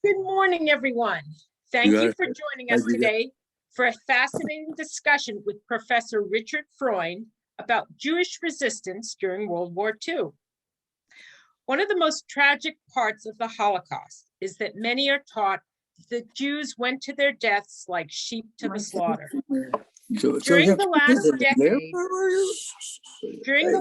Good morning, everyone. Thank you for joining us today for a fascinating discussion with Professor Richard Freund about Jewish resistance during World War II. One of the most tragic parts of the Holocaust is that many are taught that Jews went to their deaths like sheep to the slaughter. During the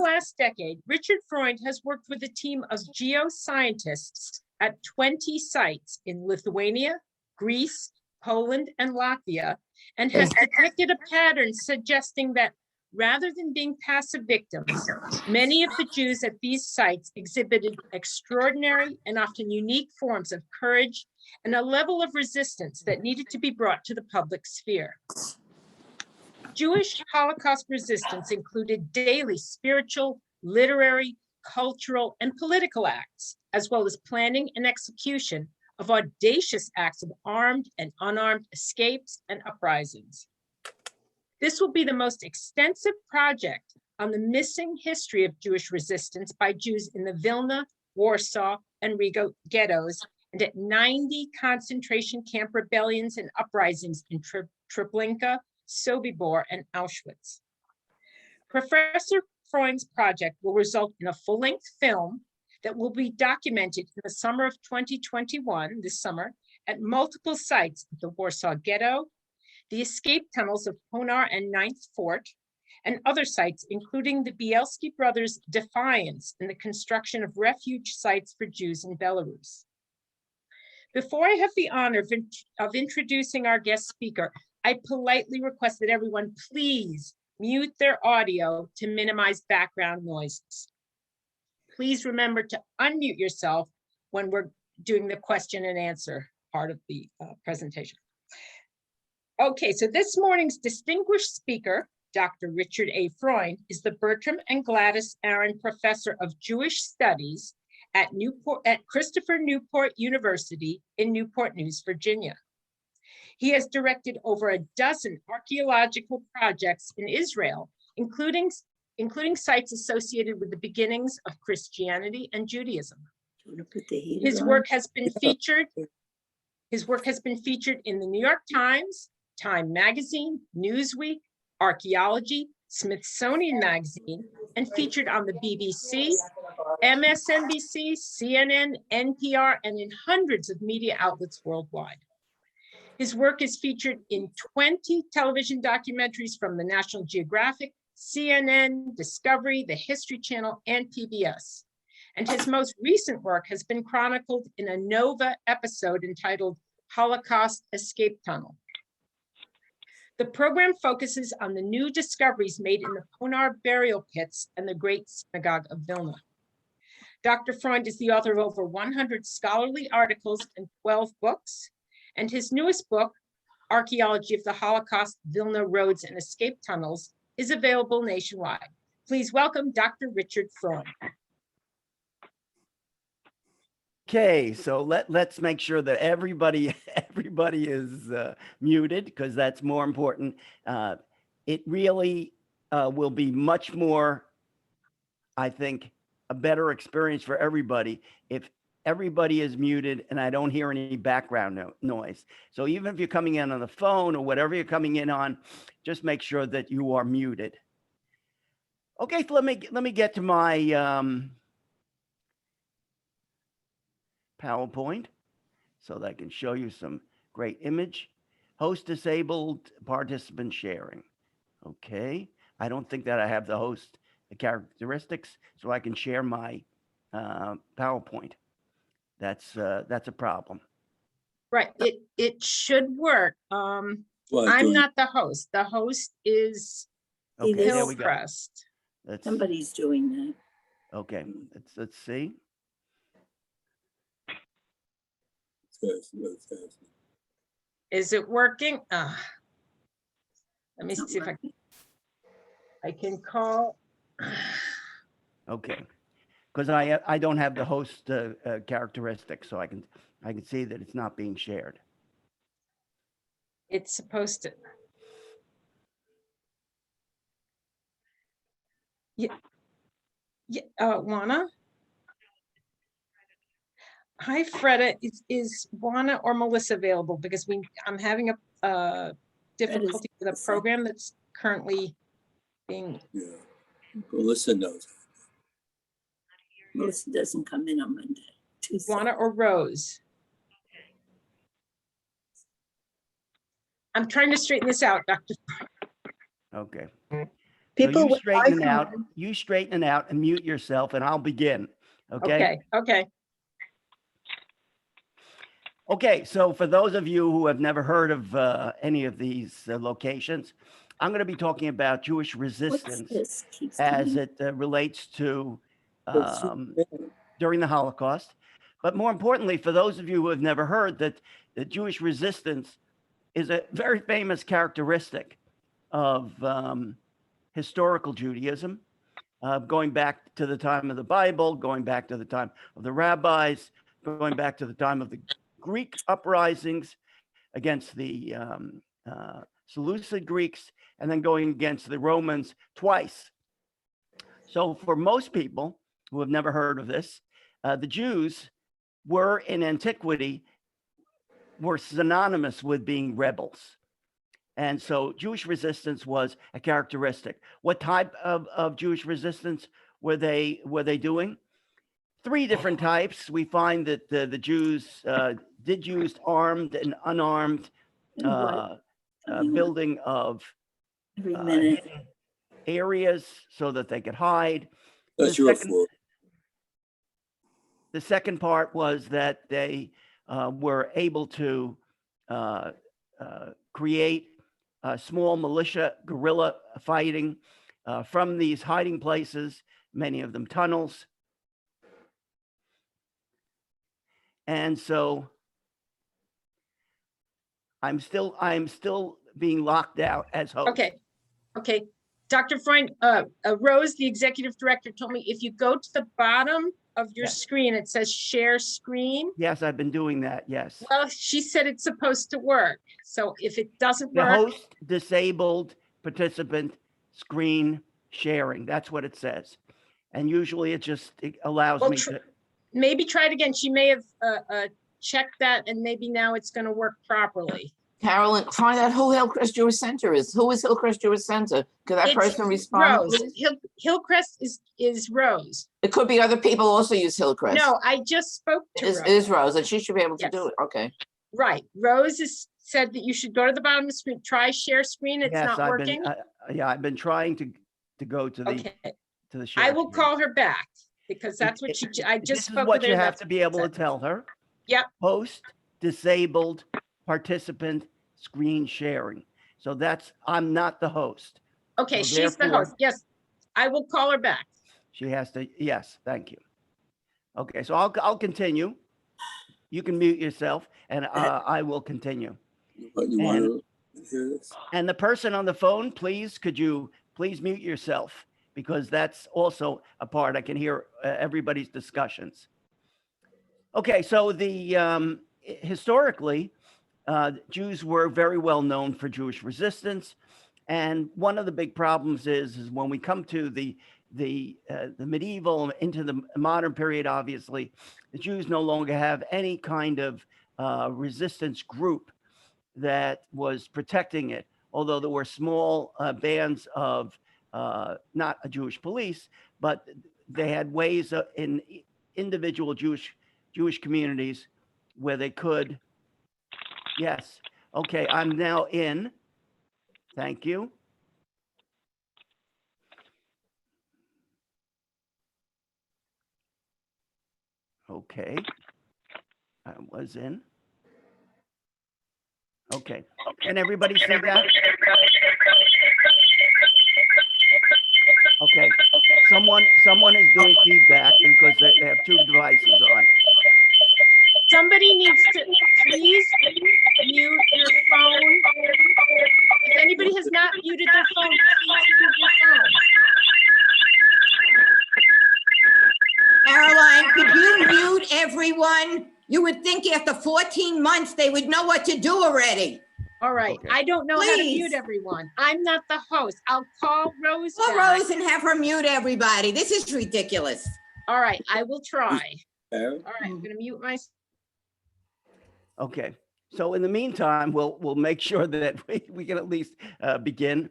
last decade, Richard Freund has worked with a team of geoscientists at 20 sites in Lithuania, Greece, Poland, and Latvia, and has detected a pattern suggesting that rather than being passive victims, many of the Jews at these sites exhibited extraordinary and often unique forms of courage and a level of resistance that needed to be brought to the public sphere. Jewish Holocaust resistance included daily spiritual, literary, cultural, and political acts, as well as planning and execution of audacious acts of armed and unarmed escapes and uprisings. This will be the most extensive project on the missing history of Jewish resistance by Jews in the Vilna, Warsaw, and Riga Ghettos, and at 90 concentration camp rebellions and uprisings in Treblinka, Sobibor, and Auschwitz. Professor Freund's project will result in a full-length film that will be documented in the summer of 2021, this summer, at multiple sites at the Warsaw Ghetto, the escape tunnels of Ponar and Fort IX, and other sites, including the Bielski brothers' Defiance and the construction of refuge sites for Jews in Belarus. Before I have the honor of introducing our guest speaker, I politely request that everyone please mute their audio to minimize background noises. Please remember to unmute yourself when we're doing the question and answer part of the presentation. Okay, so this morning's distinguished speaker, Dr. Richard A. Freund, is the Bertram and Gladys Aaron Professor of Jewish Studies at Christopher Newport University in Newport News, Virginia. He has directed over a dozen archaeological projects in Israel, including sites associated with the beginnings of Christianity and Judaism. His work has been featured in the New York Times, Time Magazine, Newsweek, Archaeology, Smithsonian Magazine, and featured on the BBC, MSNBC, CNN, NPR, and in hundreds of media outlets worldwide. His work is featured in 20 television documentaries from the National Geographic, CNN, Discovery, the History Channel, and PBS. And his most recent work has been chronicled in a Nova episode entitled Holocaust Escape Tunnel. The program focuses on the new discoveries made in the Ponar burial pits and the Great Synagogue of Vilna. Dr. Freund is the author of over 100 scholarly articles and 12 books, and his newest book, Archaeology of the Holocaust, Vilna Roads and Escape Tunnels, is available nationwide. Please welcome Dr. Richard Freund. Okay, so let's make sure that everybody is muted, because that's more important. It really will be much more, I think, a better experience for everybody if everybody is muted and I don't hear any background noise. So even if you're coming in on the phone or whatever you're coming in on, just make sure that you are muted. Okay, so let me get to my PowerPoint so that I can show you some great image. Host disabled, participant sharing. Okay, I don't think that I have the host characteristics, so I can share my PowerPoint. That's a problem. Right, it should work. I'm not the host. The host is Hillcrest. Somebody's doing that. Okay, let's see. Is it working? Let me see if I can call. Okay, because I don't have the host characteristics, so I can see that it's not being shared. It's supposed to. Yeah. Juana? Hi, Freda. Is Juana or Melissa available? Because I'm having a difficulty with a program that's currently being. Yeah. Melissa knows. Melissa doesn't come in on Monday. Tuesday. Juana or Rose? I'm trying to straighten this out, Dr. Okay. People so with you straighten it out and mute yourself, and I'll begin. Okay. Okay. Okay. So for those of you who have never heard of any of these locations, I'm going to be talking about Jewish resistance as it relates to during the Holocaust. But more importantly, for those of you who have never heard, that the Jewish resistance is a very famous characteristic of historical Judaism, going back to the time of the Bible, going back to the time of the rabbis, going back to the time of the Greek uprisings against the Seleucid Greeks, and then going against the Romans twice. So for most people who have never heard of this, the Jews were in antiquity were synonymous with being rebels. And so Jewish resistance was a characteristic. What type of Jewish resistance were they doing? Three different types. We find that the Jews did use armed and unarmed building of areas so that they could hide. The second part was that they were able to create small militia guerrilla fighting from these hiding places, many of them tunnels. And so I'm still being locked out as host. Okay. Dr. Freund, Rose, the executive director, told me if you go to the bottom of your screen, it says share screen. Yes, I've been doing that. Yes. Well, she said it's supposed to work. So if it doesn't The work. host disabled participant screen sharing. That's what it says. And usually it allows me to. Maybe try it again. She may have checked that, and maybe now it's going to work properly. Carolyn, find out who Hillcrest Jewish Center is. Who is Hillcrest Jewish Center? Could that person respond? Rose. Hillcrest is Rose. It could be other people also use Hillcrest. No, I just spoke to Rose. Is Rose, and she should be able to do it. Okay. Right. Rose said that you should go to the bottom of the screen, try share screen. It's not working. I've been trying to go to the share. I will call her back because that's what I just spoke with her. This is what you have to be able to tell her. Yep. Host disabled participant screen sharing. So I'm not the host. Okay, so she's the host. Yes, I will call her back. She has to. Yes, thank you. Okay, so I'll continue. You can mute yourself, and I will continue. And the person on the phone, could you please mute yourself, because that's also a part. I can hear everybody's discussions. Okay, so historically, Jews were very well known for Jewish resistance, and one of the big problems is when we come to the medieval into the modern period. Obviously, the Jews no longer have any kind of resistance group that was protecting it. Although there were small bands of not a Jewish police, but they had ways in individual Jewish communities where they could. Yes. Okay. I'm now in. Thank you. Okay. I was in. Okay. Can everybody see that? Okay. Someone is doing feedback because they have two devices on. Somebody needs to please mute your phone. If anybody has not muted their phone, please mute your phone. Caroline, could you mute everyone? You would think after 14 months, they would know what to do already. All right. Okay. I don't know how to mute everyone. I'm not the host. I'll call Rose. Call Rose and have her mute everybody. This is ridiculous. All right. I will try. Karen? All right, I'm gonna mute my, Okay, so in the meantime, we'll make sure that we can at least begin.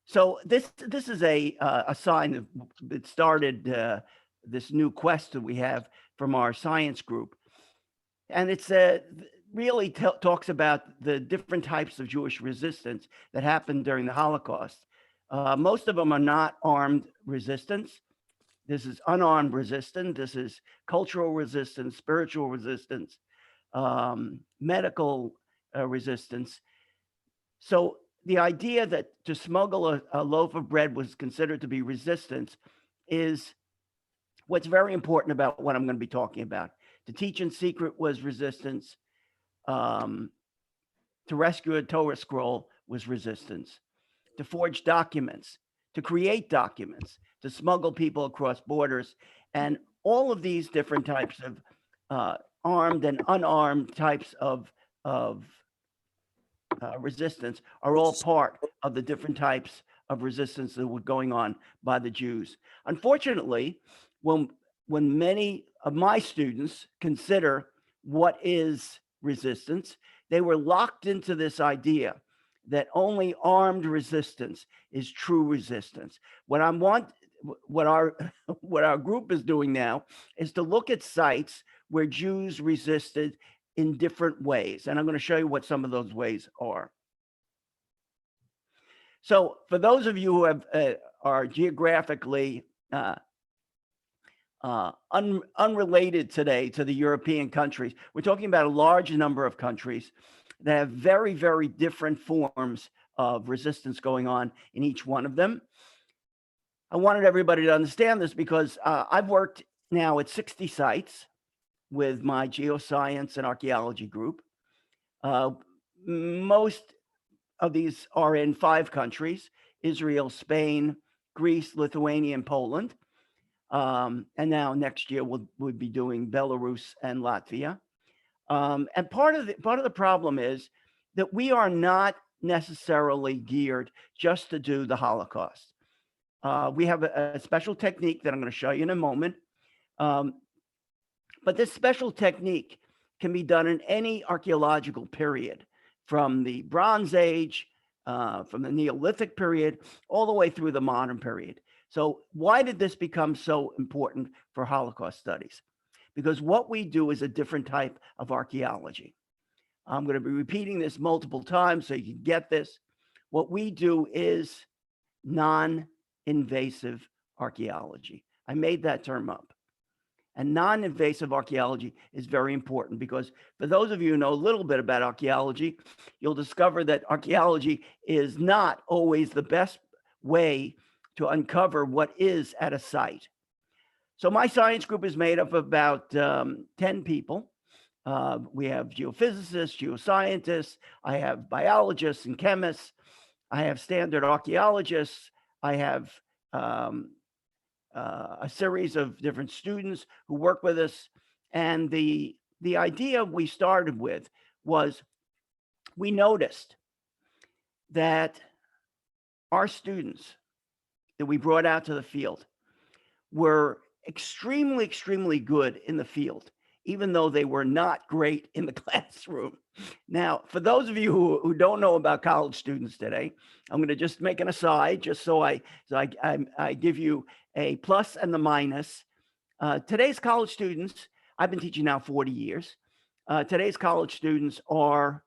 So this is a sign that started this new quest that we have from our science group, and it's really talks about the different types of Jewish resistance that happened during the Holocaust. Most of them are not armed resistance. This is unarmed resistance. This is cultural resistance, spiritual resistance, medical resistance. So the idea that to smuggle a loaf of bread was considered to be resistance is what's very important about what I'm going to be talking about. To teach in secret was resistance. To rescue a Torah scroll was resistance. To forge documents, to create documents, to smuggle people across borders, and all of these different types of armed and unarmed types of resistance are all part of the different types of resistance that were going on by the Jews. Unfortunately, when many of my students consider what is resistance, they were locked into this idea that only armed resistance is true resistance. What our group is doing now is to look at sites where Jews resisted in different ways. And I'm going to show you what some of those ways are. So for those of you who are geographically unrelated today to the European countries, we're talking about a large number of countries that have very, very different forms of resistance going on in each one of them. I wanted everybody to understand this because I've worked now at 60 sites with my geoscience and archaeology group. Most of these are in 5 countries: Israel, Spain, Greece, Lithuania, and Poland. And now next year we'll be doing Belarus and Latvia. And part of the problem is that we are not necessarily geared just to do the Holocaust. We have a special technique that I'm going to show you in a moment. But this special technique can be done in any archaeological period, from the Bronze Age, from the Neolithic period, all the way through the modern period. So why did this become so important for Holocaust studies? Because what we do is a different type of archaeology. I'm going to be repeating this multiple times so you can get this. What we do is non-invasive archaeology. I made that term up. And non-invasive archaeology is very important because for those of you who know a little bit about archaeology, you'll discover that archaeology is not always the best way to uncover what is at a site. So my science group is made up of about 10 people. We have geophysicists, geoscientists, I have biologists and chemists, I have standard archaeologists, I have a series of different students who work with us. And the idea we started with was we noticed that our students that we brought out to the field were extremely, extremely good in the field, even though they were not great in the classroom. Now, for those of you who don't know about college students today, I'm going to just make an aside, just so I give you a plus and the minus. Today's college students, I've been teaching now 40 years. Today's college students are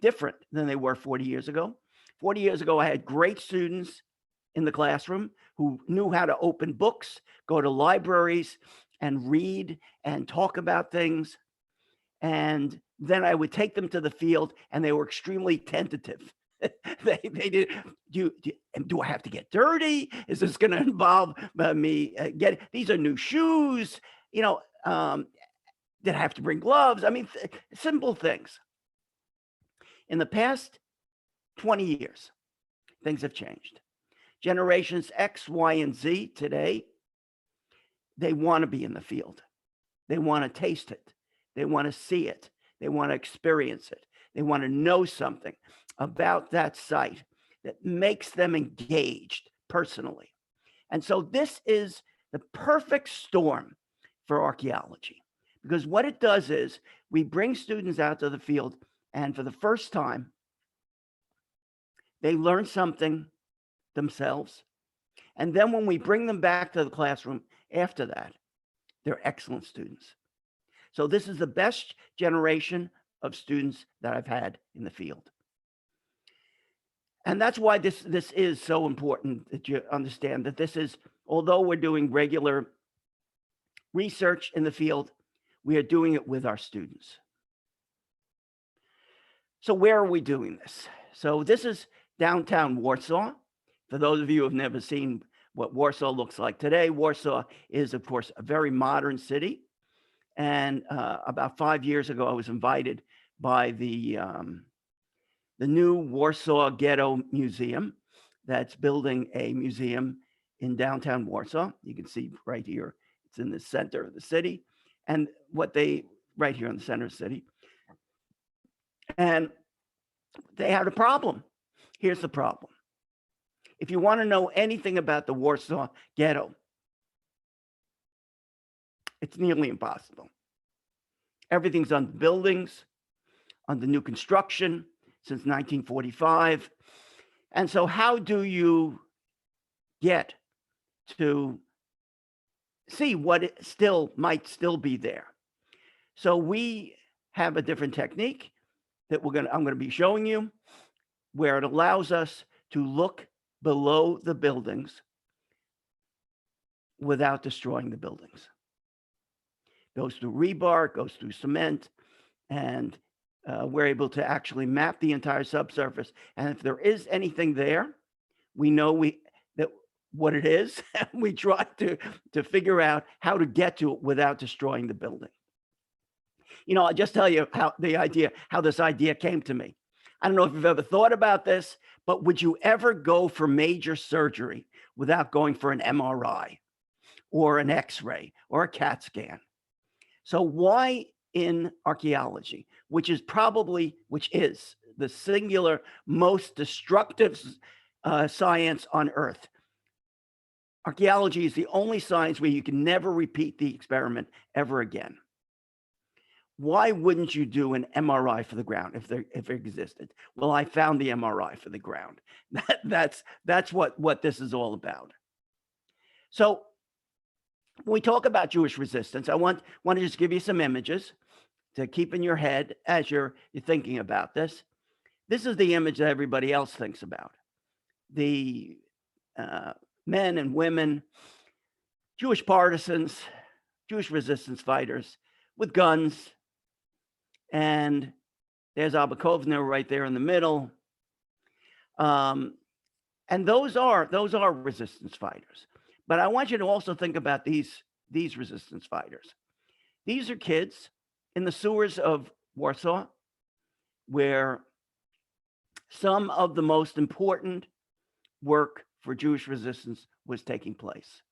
different than they were 40 years ago. 40 years ago, I had great students in the classroom who knew how to open books, go to libraries, and read and talk about things. And then I would take them to the field, and they were extremely tentative. they did. Do I have to get dirty? Is this going to involve me these are new shoes? Did I have to bring gloves? I mean, simple things. In the past 20 years, things have changed. Generations X, Y, and Z today, they want to be in the field. They want to taste it. They want to see it. They want to experience it. They want to know something about that site that makes them engaged personally. And so this is the perfect storm for archaeology, because what it does is we bring students out to the field, and for the first time, they learn something themselves. And then when we bring them back to the classroom after that, they're excellent students. So this is the best generation of students that I've had in the field. And that's why this is so important that you understand that this is, although we're doing regular research in the field, we are doing it with our students. So where are we doing this? So this is downtown Warsaw. For those of you who have never seen what Warsaw looks like today, Warsaw is, of course, a very modern city. And about 5 years ago, I was invited by the new Warsaw Ghetto Museum that's building a museum in downtown Warsaw. You can see right here, it's in the center of the city. And right here in the center of the city. And they had a problem. Here's the problem. If you want to know anything about the Warsaw Ghetto, it's nearly impossible. Everything's on buildings, under new construction since 1945. And so how do you get to see what might still be there? So we have a different technique that I'm going to be showing you, where it allows us to look below the buildings without destroying the buildings. Goes through rebar, goes through cement, and we're able to actually map the entire subsurface. And if there is anything there, we know what it is. We try to figure out how to get to it without destroying the building. You know, I'll just tell you how this idea came to me. I don't know if you've ever thought about this, but would you ever go for major surgery without going for an MRI or an X-ray or a CAT scan? So why in archaeology, which is the singular most destructive science on Earth, archaeology is the only science where you can never repeat the experiment ever again. Why wouldn't you do an MRI for the ground if it existed? Well, I found the MRI for the ground. That's what this is all about. So when we talk about Jewish resistance, I want to just give you some images to keep in your head as you're thinking about this. This is the image that everybody else thinks about. The men and women, Jewish partisans, Jewish resistance fighters with guns. And there's Abakovna right there in the middle. And those are resistance fighters. But I want you to also think about these resistance fighters. These are kids in the sewers of Warsaw, where some of the most important work for Jewish resistance was taking place.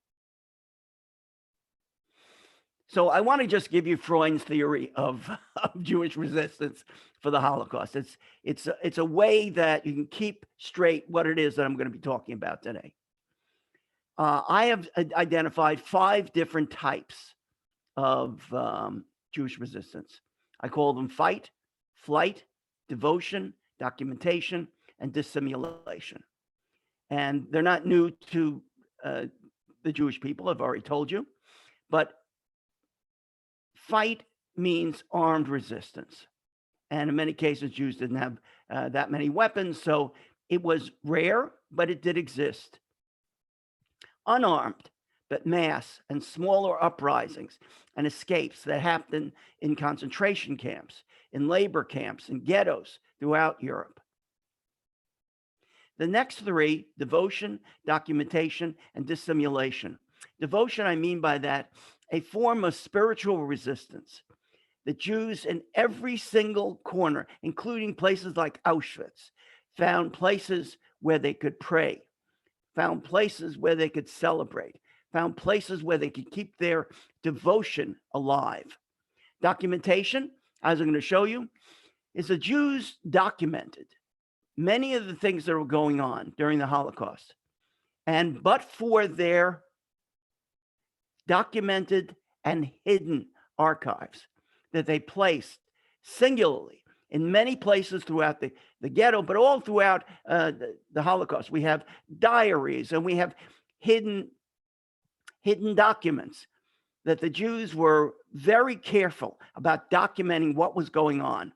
So I want to just give you Freund's theory of Jewish resistance for the Holocaust. It's a way that you can keep straight what it is that I'm going to be talking about today. I have identified 5 different types of Jewish resistance. I call them fight, flight, devotion, documentation, and dissimulation. And they're not new to the Jewish people, I've already told you, but fight means armed resistance. And in many cases, Jews didn't have that many weapons, so it was rare, but it did exist. Unarmed, but mass and smaller uprisings and escapes that happened in concentration camps, in labor camps, in ghettos throughout Europe. The next 3, devotion, documentation, and dissimulation. Devotion, I mean by that, a form of spiritual resistance. The Jews in every single corner, including places like Auschwitz, found places where they could pray, found places where they could celebrate, found places where they could keep their devotion alive. Documentation, as I'm going to show you, is the Jews documented many of the things that were going on during the Holocaust. And but for their documented and hidden archives that they placed singularly in many places throughout the ghetto, but all throughout the Holocaust. We have diaries and we have hidden documents that the Jews were very careful about documenting what was going on,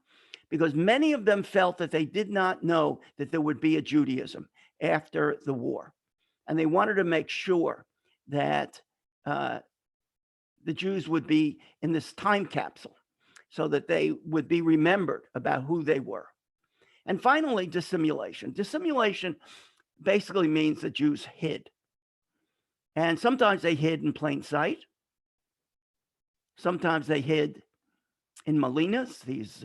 because many of them felt that they did not know that there would be a Judaism after the war. And they wanted to make sure that the Jews would be in this time capsule so that they would be remembered about who they were. And finally, dissimulation. Dissimulation basically means the Jews hid. And sometimes they hid in plain sight. Sometimes they hid in malinas, these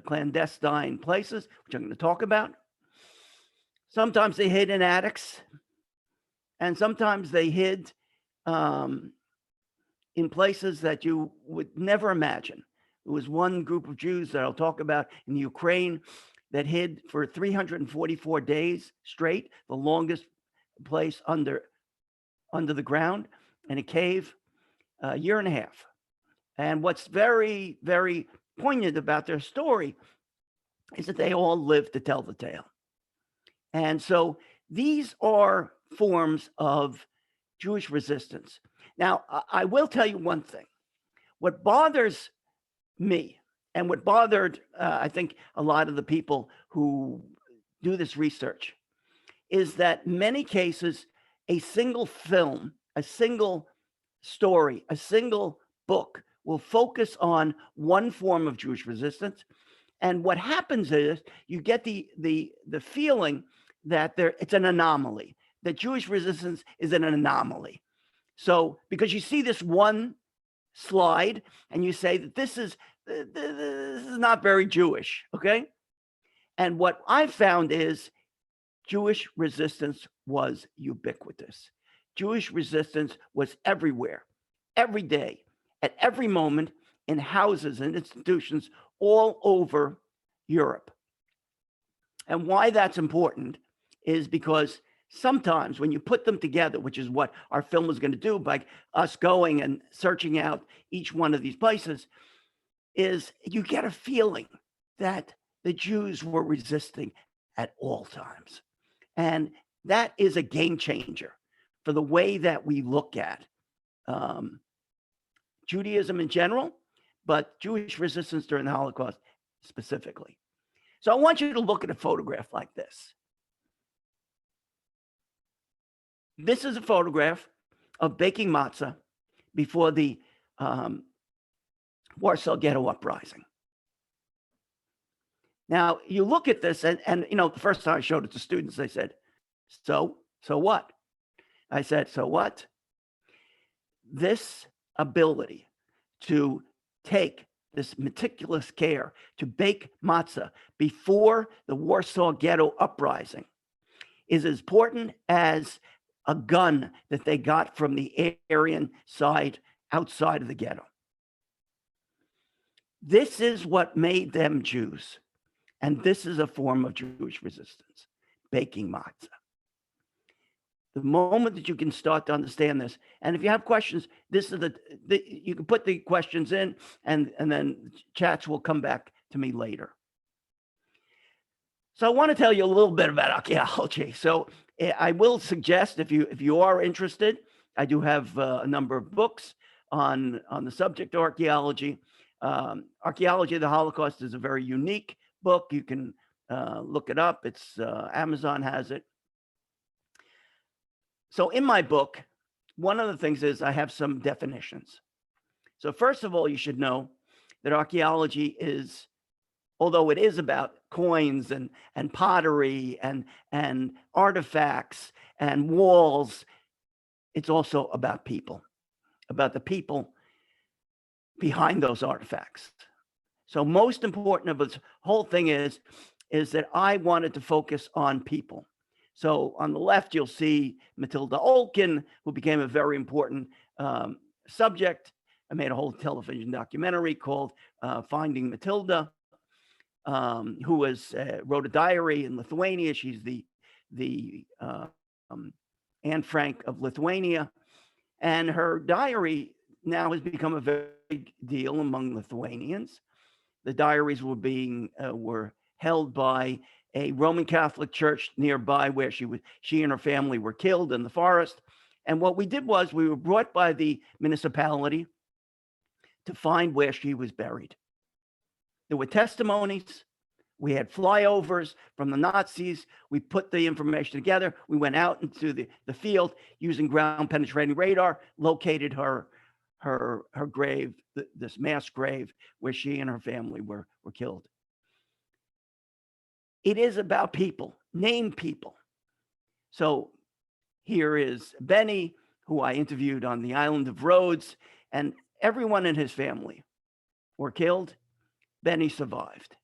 clandestine places, which I'm going to talk about. Sometimes they hid in attics. And sometimes they hid in places that you would never imagine. There was one group of Jews that I'll talk about in Ukraine that hid for 344 days straight, the longest place under the ground in a cave, a year and a half. And what's very, very poignant about their story is that they all lived to tell the tale. And so these are forms of Jewish resistance. Now, I will tell you one thing. What bothers me, and what bothered, I think, a lot of the people who do this research, is that in many cases, a single film, a single story, a single book will focus on one form of Jewish resistance. And what happens is you get the feeling that it's an anomaly, that Jewish resistance is an anomaly. So because you see this one slide and you say that this is not very Jewish, okay? And what I found is Jewish resistance was ubiquitous. Jewish resistance was everywhere, every day, at every moment, in houses and institutions all over Europe. And why that's important is because sometimes when you put them together, which is what our film was going to do by us going and searching out each one of these places, is you get a feeling that the Jews were resisting at all times. And that is a game changer for the way that we look at Judaism in general, but Jewish resistance during the Holocaust specifically. So I want you to look at a photograph like this. This is a photograph of baking matzah before the Warsaw Ghetto uprising. Now, you look at this, and you know, the first time I showed it to students, they said, so what? I said, so what? This ability to take this meticulous care to bake matzah before the Warsaw Ghetto uprising is as important as a gun that they got from the Aryan side outside of the ghetto. This is what made them Jews. And this is a form of Jewish resistance, baking matzah. The moment that you can start to understand this, and if you have questions, this is you can put the questions in, and then chats will come back to me later. So I want to tell you a little bit about archaeology. So I will suggest, if you are interested, I do have a number of books on the subject of archaeology. Archaeology of the Holocaust is a very unique book. You can look it up. It's Amazon has it. So in my book, one of the things is I have some definitions. So first of all, you should know that archaeology is, although it is about coins and pottery and artifacts and walls, it's also about people, about the people behind those artifacts. So most important of this whole thing is that I wanted to focus on people. So on the left, you'll see Matilda Olkin, who became a very important subject. I made a whole television documentary called Finding Matilda, who wrote a diary in Lithuania. She's the Anne Frank of Lithuania. And her diary now has become a very big deal among Lithuanians. The diaries were held by a Roman Catholic church nearby where she and her family were killed in the forest. And what we did was we were brought by the municipality to find where she was buried. There were testimonies. We had flyovers from the Nazis. We put the information together. We went out into the field using ground penetrating radar, located her grave, this mass grave where she and her family were killed. It is about people, named people. So here is Benny, who I interviewed on the island of Rhodes, and everyone in his family were killed. Benny survived.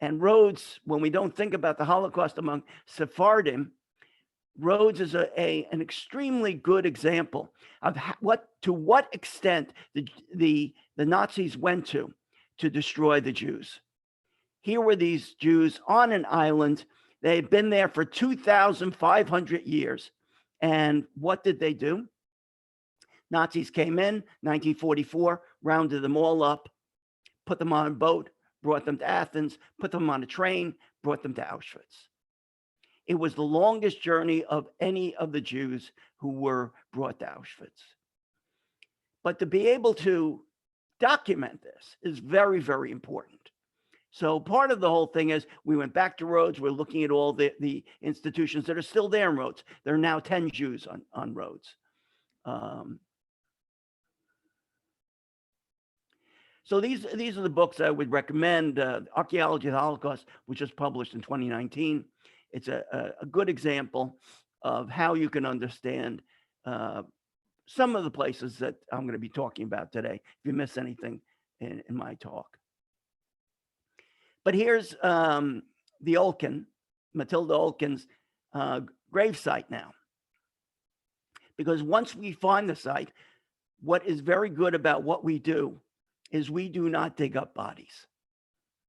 And Rhodes, when we don't think about the Holocaust among Sephardim, Rhodes is an extremely good example of to what extent the Nazis went to destroy the Jews. Here were these Jews on an island. They had been there for 2,500 years. And what did they do? Nazis came in 1944, rounded them all up, put them on a boat, brought them to Athens, put them on a train, brought them to Auschwitz. It was the longest journey of any of the Jews who were brought to Auschwitz. But to be able to document this is very, very important. So part of the whole thing is we went back to Rhodes. We're looking at all the institutions that are still there in Rhodes. There are now 10 Jews on Rhodes. So these are the books I would recommend. Archaeology of the Holocaust, which was published in 2019. It's a good example of how you can understand some of the places that I'm going to be talking about today, if you miss anything in my talk. But here's the Olkin, Matilda Olkin's grave site now. Because once we find the site, what is very good about what we do is we do not dig up bodies.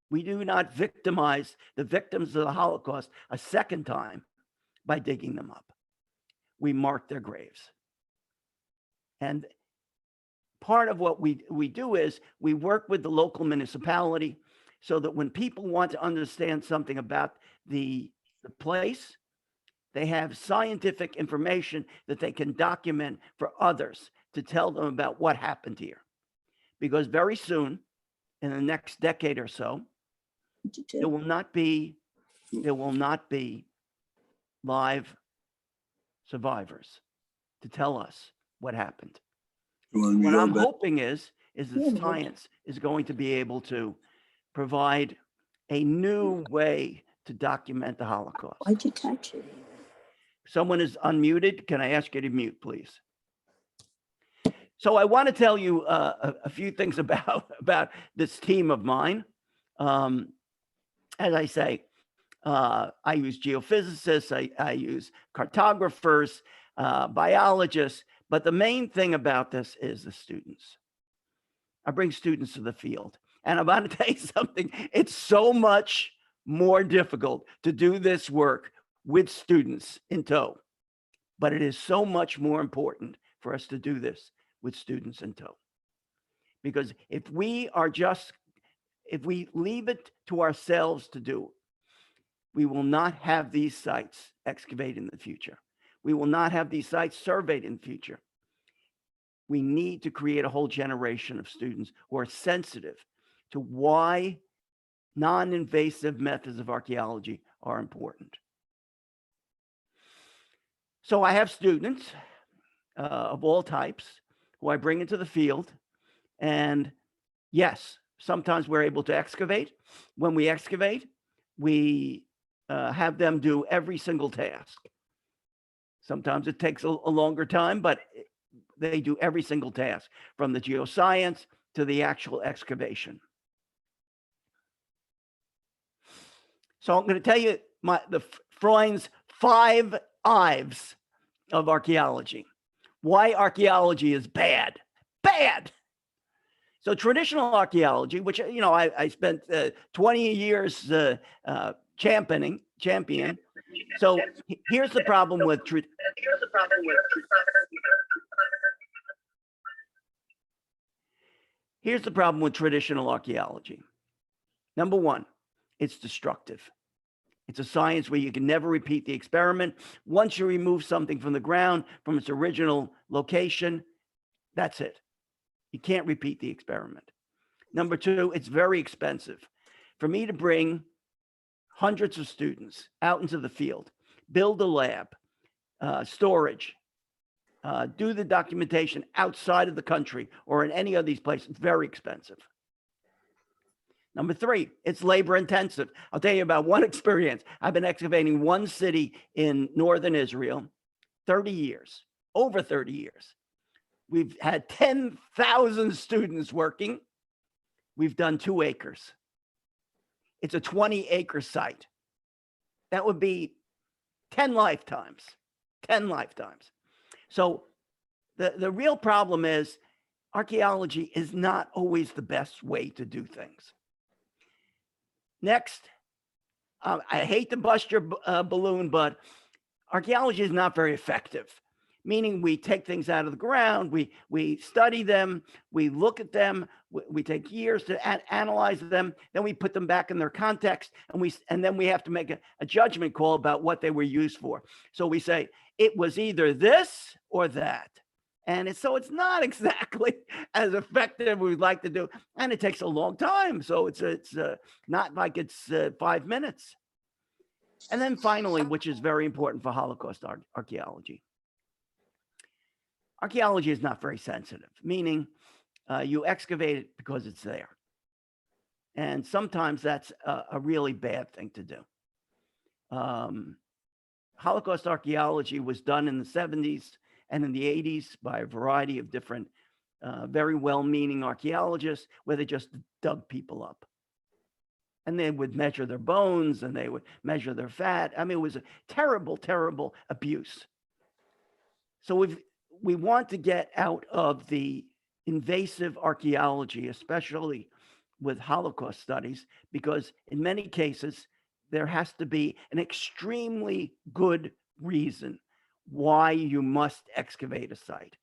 We do not victimize the victims of the Holocaust a second time by digging them up. We mark their graves. And part of what we do is we work with the local municipality so that when people want to understand something about the place, they have scientific information that they can document for others to tell them about what happened here. Because very soon, in the next decade or so, there will not be live survivors to tell us what happened. What I'm hoping is that science is going to be able to provide a new way to document the Holocaust. Why'd you touch it? Someone is unmuted. Can I ask you to mute, please? So I want to tell you a few things about this team of mine. As I say, I use geophysicists, I use cartographers, biologists, but the main thing about this is the students. I bring students to the field. And I'm about to tell you something, it's so much more difficult to do this work with students in tow, but it is so much more important for us to do this with students in tow. Because if we leave it to ourselves to do, we will not have these sites excavated in the future. We will not have these sites surveyed in the future. We need to create a whole generation of students who are sensitive to why non-invasive methods of archaeology are important. So I have students of all types who I bring into the field. And yes, sometimes we're able to excavate. When we excavate, we have them do every single task. Sometimes it takes a longer time, but they do every single task, from the geoscience to the actual excavation. So I'm going to tell you Freund's 5 Ives of archaeology. Why archaeology is bad. Bad. So traditional archaeology, which, I spent 20 years championing, So here's the problem with traditional archaeology. Number one, it's destructive. It's a science where you can never repeat the experiment. Once you remove something from the ground, from its original location, that's it. You can't repeat the experiment. Number two, it's very expensive. For me to bring hundreds of students out into the field, build a lab, storage, do the documentation outside of the country or in any of these places, it's very expensive. Number three, it's labor intensive. I'll tell you about one experience. I've been excavating one city in northern Israel, 30 years, over 30 years. We've had 10,000 students working. We've done 2 acres. It's a 20-acre site. That would be 10 lifetimes, 10 lifetimes. So the real problem is archaeology is not always the best way to do things. Next, I hate to bust your balloon, but archaeology is not very effective, meaning we take things out of the ground, we study them, we look at them, we take years to analyze them, then we put them back in their context, and then we have to make a judgment call about what they were used for. So we say, it was either this or that. And so it's not exactly as effective as we'd like to do. And it takes a long time. So it's not like it's 5 minutes. And then finally, which is very important for Holocaust archaeology. Archaeology is not very sensitive, meaning you excavate it because it's there. And sometimes that's a really bad thing to do. Holocaust archaeology was done in the 70s and in the 80s by a variety of different, very well-meaning archaeologists, where they just dug people up. And they would measure their bones and they would measure their fat. I mean, it was a terrible, terrible abuse. So we want to get out of the invasive archaeology, especially with Holocaust studies, because in many cases, there has to be an extremely good reason why you must excavate a site.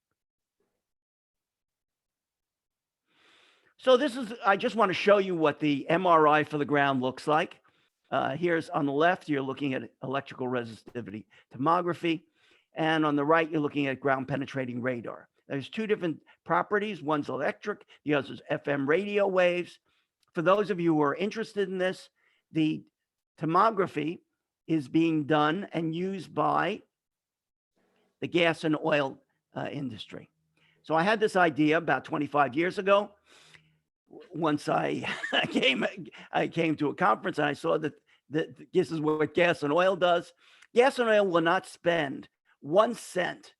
So I just want to show you what the MRI for the ground looks like. Here's on the left, you're looking at electrical resistivity tomography. And on the right, you're looking at ground penetrating radar. There's 2 different properties. One's electric, the other is FM radio waves. For those of you who are interested in this, the tomography is being done and used by the gas and oil industry. So I had this idea about 25 years ago. Once I came to a conference and I saw that this is what gas and oil does. Gas and oil will not spend 1 cent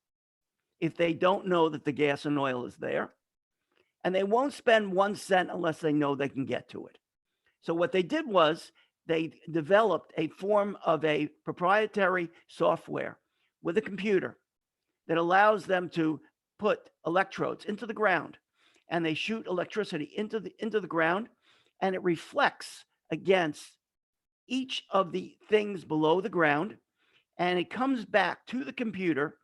if they don't know that the gas and oil is there. And they won't spend 1 cent unless they know they can get to it. So what they did was they developed a form of a proprietary software with a computer that allows them to put electrodes into the ground, and they shoot electricity into the ground, and it reflects against each of the things below the ground, and it comes back to the computer,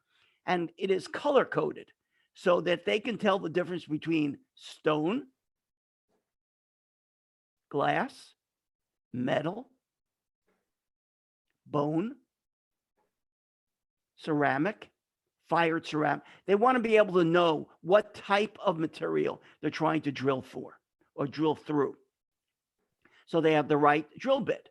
and it is color coded so that they can tell the difference between stone, glass, metal, bone, ceramic, fired ceramic. They want to be able to know what type of material they're trying to drill for or drill through. So they have the right drill bit.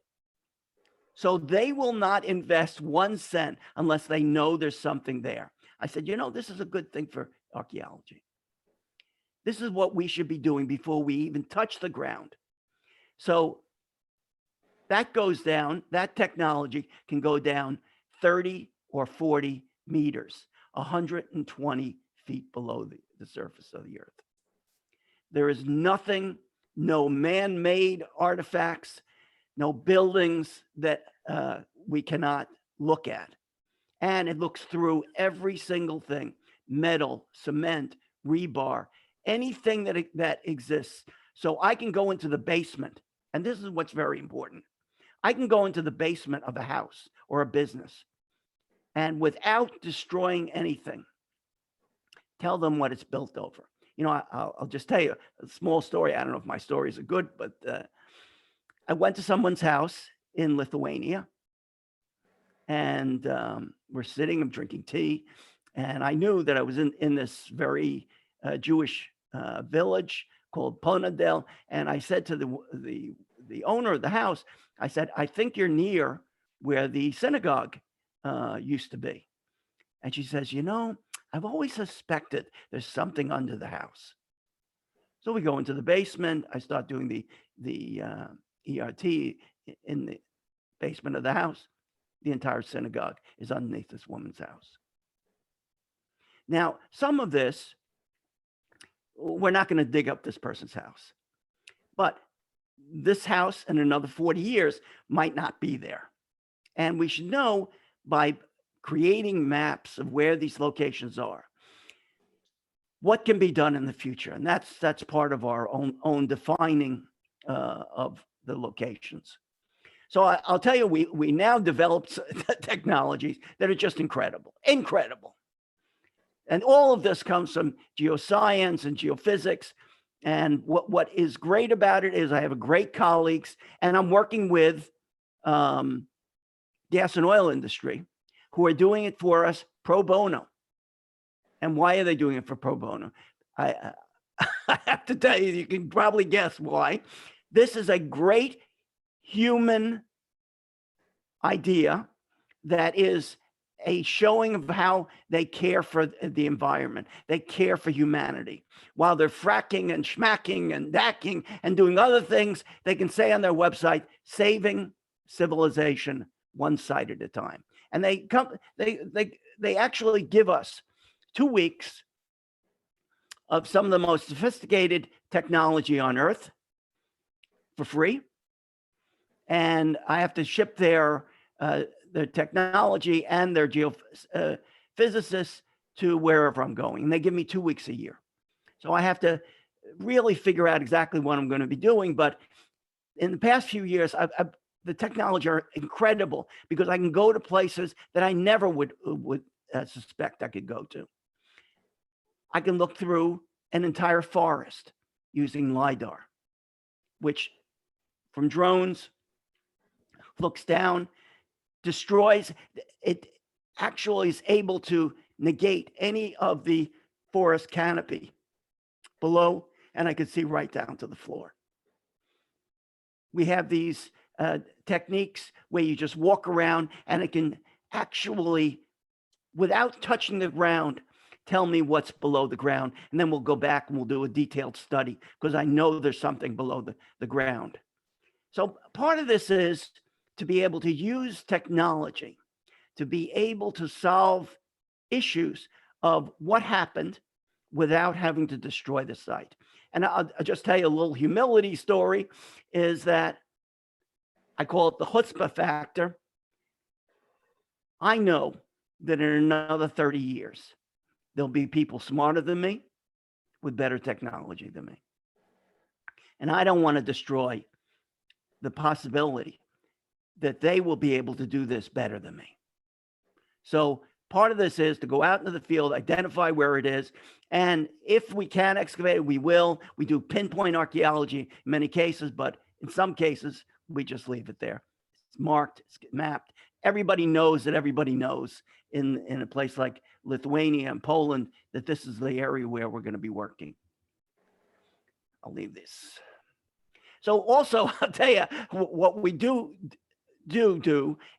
So they will not invest 1 cent unless they know there's something there. I said, this is a good thing for archaeology. This is what we should be doing before we even touch the ground. So that goes down, that technology can go down 30 or 40 meters, 120 feet below the surface of the earth. There is nothing, no man-made artifacts, no buildings that we cannot look at. And it looks through every single thing, metal, cement, rebar, anything that exists. So I can go into the basement, and this is what's very important. I can go into the basement of a house or a business and without destroying anything, tell them what it's built over. You know, I'll just tell you a small story. I don't know if my stories are good, but I went to someone's house in Lithuania, and we're sitting, I'm drinking tea, and I knew that I was in this very Jewish village called Ponar, and I said to the owner of the house, I said, I think you're near where the synagogue used to be. And she says, you know, I've always suspected there's something under the house. So we go into the basement. I start doing the ERT in the basement of the house. The entire synagogue is underneath this woman's house. Now, some of this, we're not going to dig up this person's house, but this house in another 40 years might not be there. And we should know by creating maps of where these locations are, what can be done in the future. And that's part of our own defining of the locations. So I'll tell you, we now developed technologies that are just incredible. And all of this comes from geoscience and geophysics. And what is great about it is I have great colleagues, and I'm working with gas and oil industry who are doing it for us pro bono. And why are they doing it for pro bono? I have to tell you, you can probably guess why. This is a great human idea that is a showing of how they care for the environment. They care for humanity. While they're fracking and schmacking and dacking and doing other things, they can say on their website, saving civilization one site at a time. And they actually give us 2 weeks of some of the most sophisticated technology on Earth for free. And I have to ship their technology and their geophysicists to wherever I'm going. And they give me 2 weeks a year. So I have to really figure out exactly what I'm going to be doing. But in the past few years, the technology are incredible because I can go to places that I never would suspect I could go to. I can look through an entire forest using LiDAR, which from drones looks down, destroys. It actually is able to negate any of the forest canopy below, and I can see right down to the floor. We have these techniques where you just walk around and it can actually, without touching the ground, tell me what's below the ground. And then we'll go back and we'll do a detailed study because I know there's something below the ground. So part of this is to be able to use technology to be able to solve issues of what happened without having to destroy the site. And I'll just tell you a little humility story is that I call it the chutzpah factor. I know that in another 30 years, there'll be people smarter than me with better technology than me. And I don't want to destroy the possibility that they will be able to do this better than me. So part of this is to go out into the field, identify where it is. And if we can excavate it, we will. We do pinpoint archaeology in many cases, but in some cases, we just leave it there. It's marked, it's mapped. Everybody knows that everybody knows in a place like Lithuania and Poland that this is the area where we're going to be working. I'll leave this. So also, I'll tell you, what we do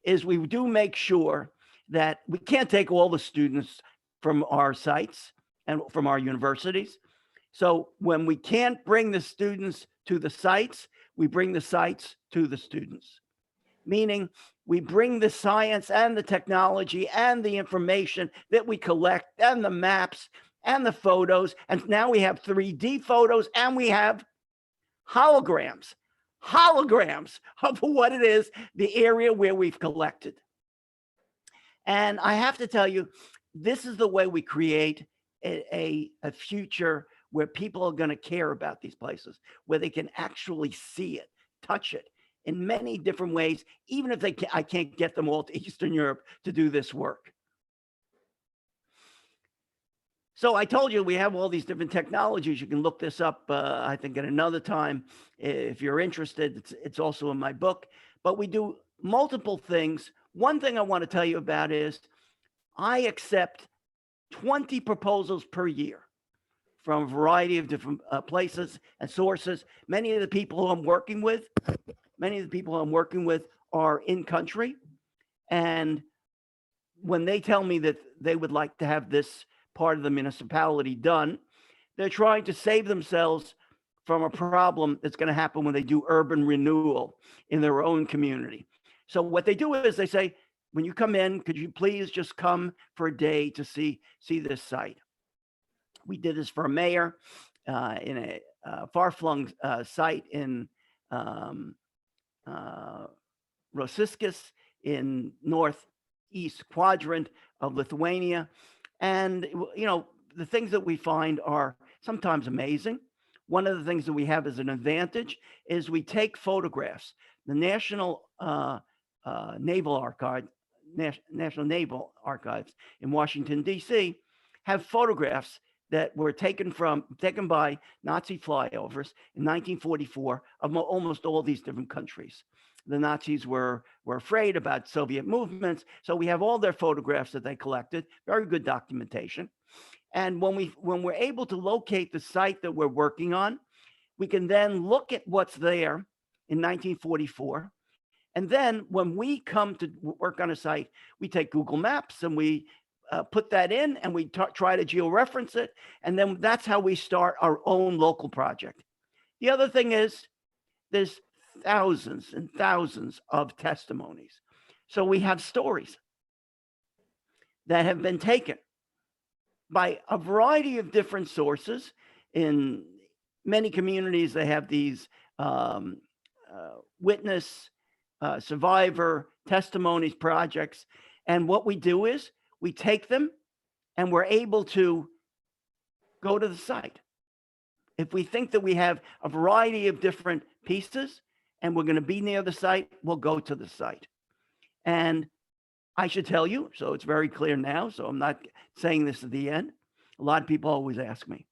is we do make sure that we can't take all the students from our sites and from our universities. So when we can't bring the students to the sites, we bring the sites to the students. Meaning we bring the science and the technology and the information that we collect and the maps and the photos. And now we have 3D photos and we have holograms of what it is, the area where we've collected. And I have to tell you, this is the way we create a future where people are going to care about these places, where they can actually see it, touch it in many different ways, even if I can't get them all to Eastern Europe to do this work. So I told you we have all these different technologies. You can look this up, I think, at another time if you're interested. It's also in my book. But we do multiple things. One thing I want to tell you about is I accept 20 proposals per year from a variety of different places and sources. Many of the people who I'm working with are in country. And when they tell me that they would like to have this part of the municipality done, they're trying to save themselves from a problem that's going to happen when they do urban renewal in their own community. So what they do is they say, when you come in, could you please just come for a day to see this site? We did this for a mayor in a far-flung site in Rosiskis in northeast quadrant of Lithuania. And, you know, the things that we find are sometimes amazing. One of the things that we have as an advantage is we take photographs. The National Naval Archives in Washington, D.C. have photographs that were taken by Nazi flyovers in 1944 of almost all these different countries. The Nazis were afraid about Soviet movements, so we have all their photographs that they collected, very good documentation. And when we're able to locate the site that we're working on, we can then look at what's there in 1944. And then when we come to work on a site, we take Google Maps and we put that in and we try to georeference it. And then that's how we start our own local project. The other thing is there's thousands and thousands of testimonies. So we have stories that have been taken by a variety of different sources. In many communities, they have these witness, survivor testimonies projects. And what we do is we take them and we're able to go to the site. If we think that we have a variety of different pieces and we're going to be near the site, we'll go to the site. And I should tell you, so it's very clear now, so I'm not saying this at the end. A lot of people always ask me,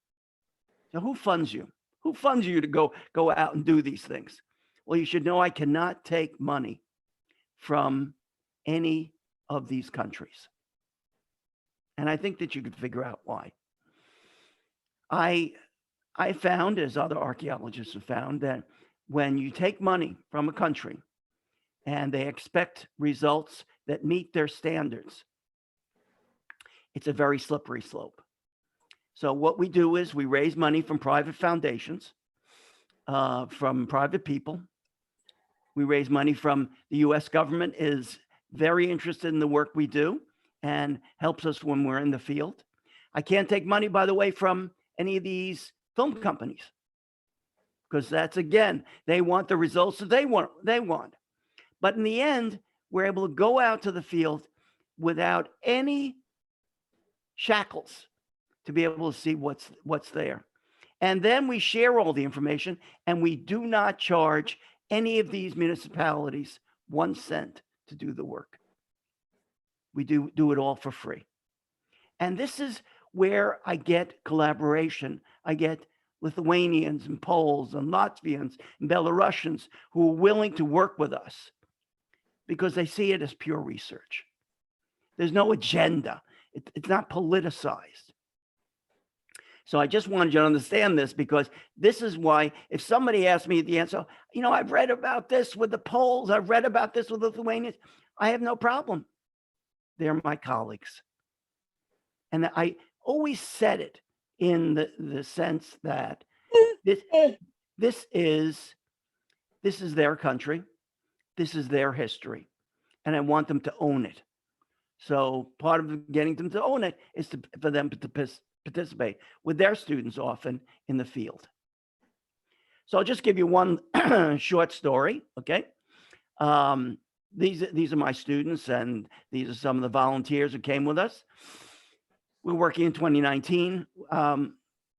so who funds you? Who funds you to go out and do these things? Well, you should know I cannot take money from any of these countries. And I think that you could figure out why. I found, as other archaeologists have found, that when you take money from a country and they expect results that meet their standards, it's a very slippery slope. So what we do is we raise money from private foundations, from private people. We raise money from the US government is very interested in the work we do and helps us when we're in the field. I can't take money, by the way, from any of these film companies, because that's, again, they want the results that they want. But in the end, we're able to go out to the field without any shackles to be able to see what's there. And then we share all the information, and we do not charge any of these municipalities 1 cent to do the work. We do it all for free. And this is where I get collaboration. I get Lithuanians and Poles and Latvians and Belarusians who are willing to work with us because they see it as pure research. There's no agenda. It's not politicized. So I just wanted you to understand this, because this is why if somebody asked me the answer, you know, I've read about this with the Poles, I've read about this with Lithuanians, I have no problem. They're my colleagues. And I always said it in the sense that this is their country, this is their history, and I want them to own it. So part of getting them to own it is for them to participate with their students often in the field. So I'll just give you one short story, okay? These are my students, and these are some of the volunteers who came with us. We're working in 2019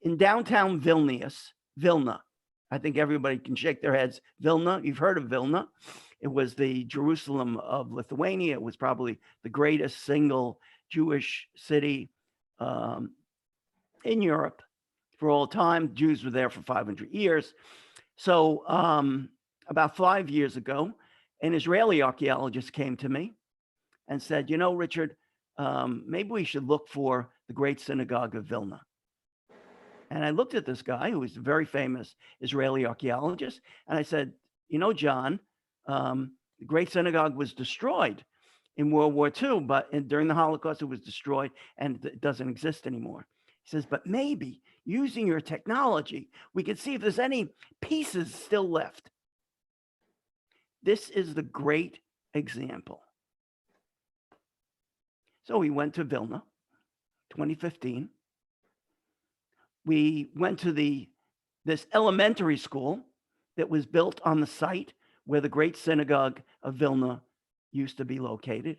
in downtown Vilna. I think everybody can shake their heads. Vilna, you've heard of Vilna. It was the Jerusalem of Lithuania. It was probably the greatest single Jewish city in Europe for all time. Jews were there for 500 years. So about 5 years ago, an Israeli archaeologist came to me and said, you know, Richard, maybe we should look for the Great Synagogue of Vilna. And I looked at this guy who was a very famous Israeli archaeologist, and I said, you know, John, the Great Synagogue was destroyed in World War II, but during the Holocaust, it was destroyed and it doesn't exist anymore. He says, but maybe using your technology, we could see if there's any pieces still left. This is the great example. So we went to Vilna, 2015. We went to this elementary school that was built on the site where the Great Synagogue of Vilna used to be located.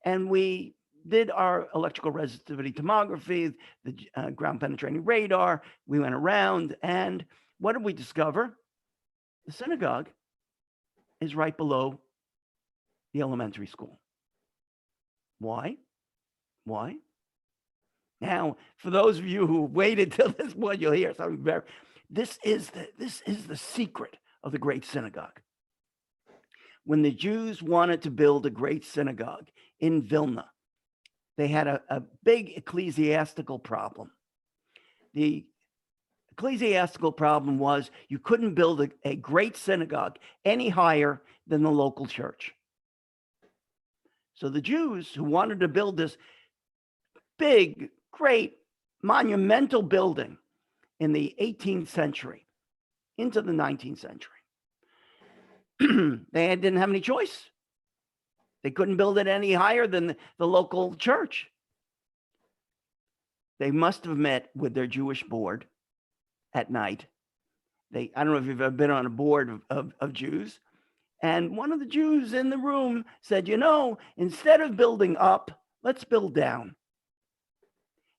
And we did our electrical resistivity tomography, the ground penetrating radar. We went around, and what did we discover? The synagogue is right below the elementary school. Why? Why? Now, for those of you who waited till this point, you'll hear something very. This is the secret of the Great Synagogue. When the Jews wanted to build a great synagogue in Vilna, they had a big ecclesiastical problem. The ecclesiastical problem was you couldn't build a great synagogue any higher than the local church. So the Jews who wanted to build this big, great, monumental building in the 18th century into the 19th century, they didn't have any choice. They couldn't build it any higher than the local church. They must have met with their Jewish board at night. I don't know if you've ever been on a board of Jews. And one of the Jews in the room said, you know, instead of building up, let's build down.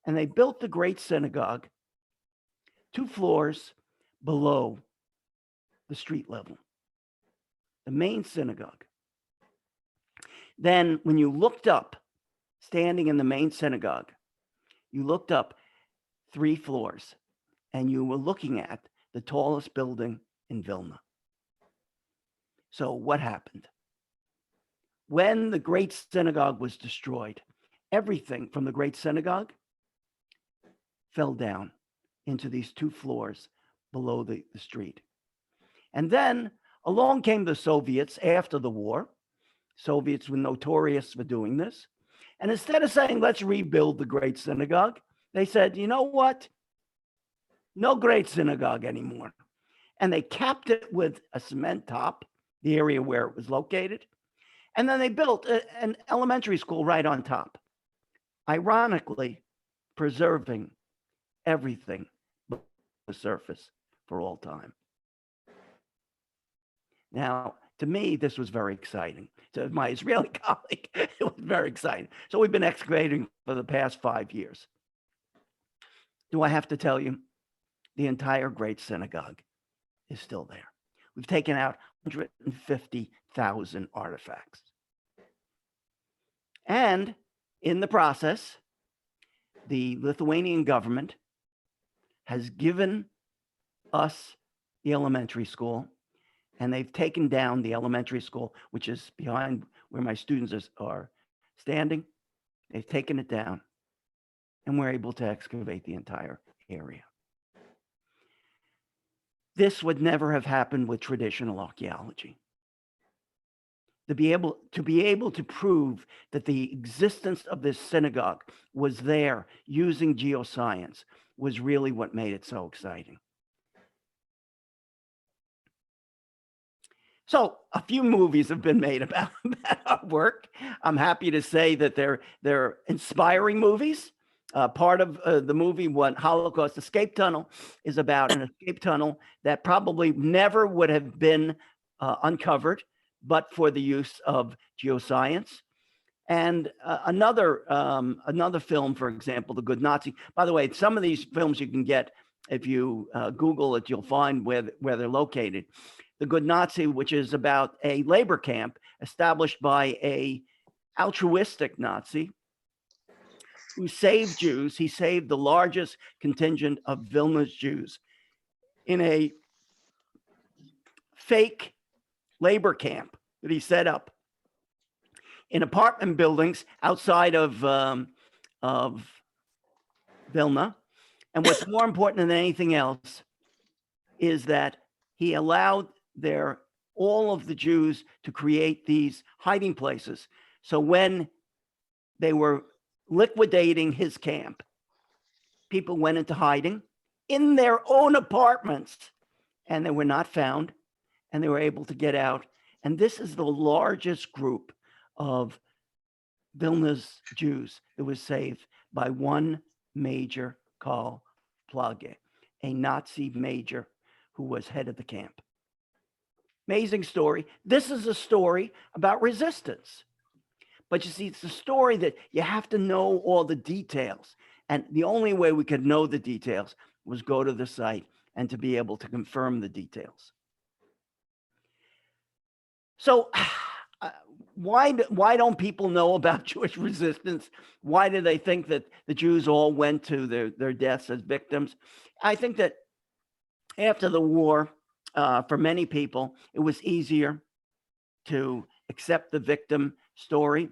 And they built the Great Synagogue 2 floors below the street level, the main synagogue. Then when you looked up, standing in the main synagogue, you looked up 3 floors and you were looking at the tallest building in Vilna. So what happened? When the Great Synagogue was destroyed, everything from the Great Synagogue fell down into these 2 floors below the street. And then along came the Soviets after the war. Soviets were notorious for doing this. And instead of saying, let's rebuild the Great Synagogue, they said, you know what? No Great Synagogue anymore. And they capped it with a cement top, the area where it was located. And then they built an elementary school right on top, ironically preserving everything but the surface for all time. Now, to me, this was very exciting. To my Israeli colleague, it was very exciting. So we've been excavating for the past 5 years. Do I have to tell you? The entire Great Synagogue is still there. We've taken out 150,000 artifacts. And in the process, the Lithuanian government has given us the elementary school, and they've taken down the elementary school, which is behind where my students are standing. They've taken it down, and we're able to excavate the entire area. This would never have happened with traditional archaeology. To be able to prove that the existence of this synagogue was there using geoscience was really what made it so exciting. So a few movies have been made about our work. I'm happy to say that they're inspiring movies. Part of the movie, What Holocaust Escape Tunnel, is about an escape tunnel that probably never would have been uncovered, but for the use of geoscience. And another film, for example, The Good Nazi. By the way, some of these films you can get If you Google it, you'll find where they're located. The Good Nazi, which is about a labor camp established by a altruistic Nazi who saved Jews. He saved the largest contingent of Vilna's Jews in a fake labor camp that he set up in apartment buildings outside of Vilna. And what's more important than anything else is that he allowed all of the Jews to create these hiding places. So when they were liquidating his camp, people went into hiding in their own apartments, and they were not found, and they were able to get out. And this is the largest group of Vilna's Jews that was saved by one Major Karl Plage, a Nazi major who was head of the camp. Amazing story. This is a story about resistance. But you see, it's a story that you have to know all the details. And the only way we could know the details was go to the site and to be able to confirm the details. So why don't people know about Jewish resistance? Why do they think that the Jews all went to their deaths as victims? I think that after the war, for many people, it was easier to accept the victim story.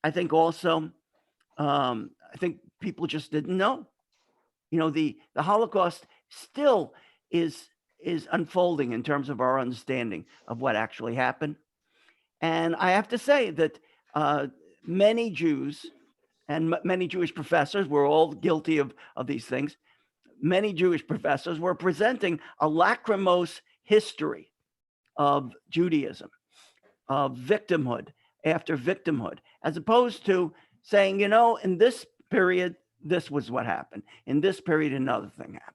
I think also, I think people just didn't know. You know, the Holocaust still is unfolding in terms of our understanding of what actually happened. And I have to say that many Jews and many Jewish professors were all guilty of these things. Many Jewish professors were presenting a lachrymose history of Judaism, of victimhood after victimhood, as opposed to saying, you know, in this period, this was what happened. In this period, another thing happened.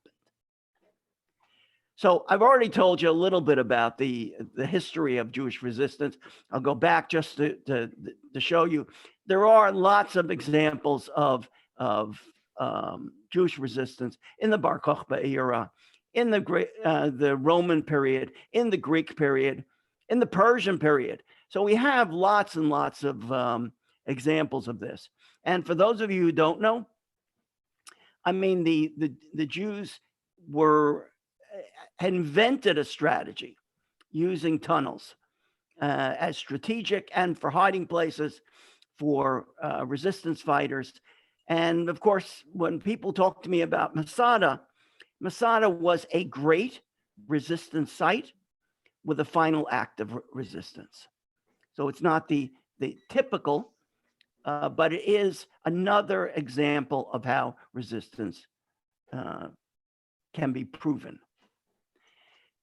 So I've already told you a little bit about the history of Jewish resistance. I'll go back just to show you. There are lots of examples of Jewish resistance in the Bar Kokhba era, in the Roman period, in the Greek period, in the Persian period. So we have lots and lots of examples of this. And for those of you who don't know, I mean, the Jews had invented a strategy using tunnels as strategic and for hiding places for resistance fighters. And of course, when people talk to me about Masada, Masada was a great resistance site with a final act of resistance. So it's not the typical, but it is another example of how resistance can be proven.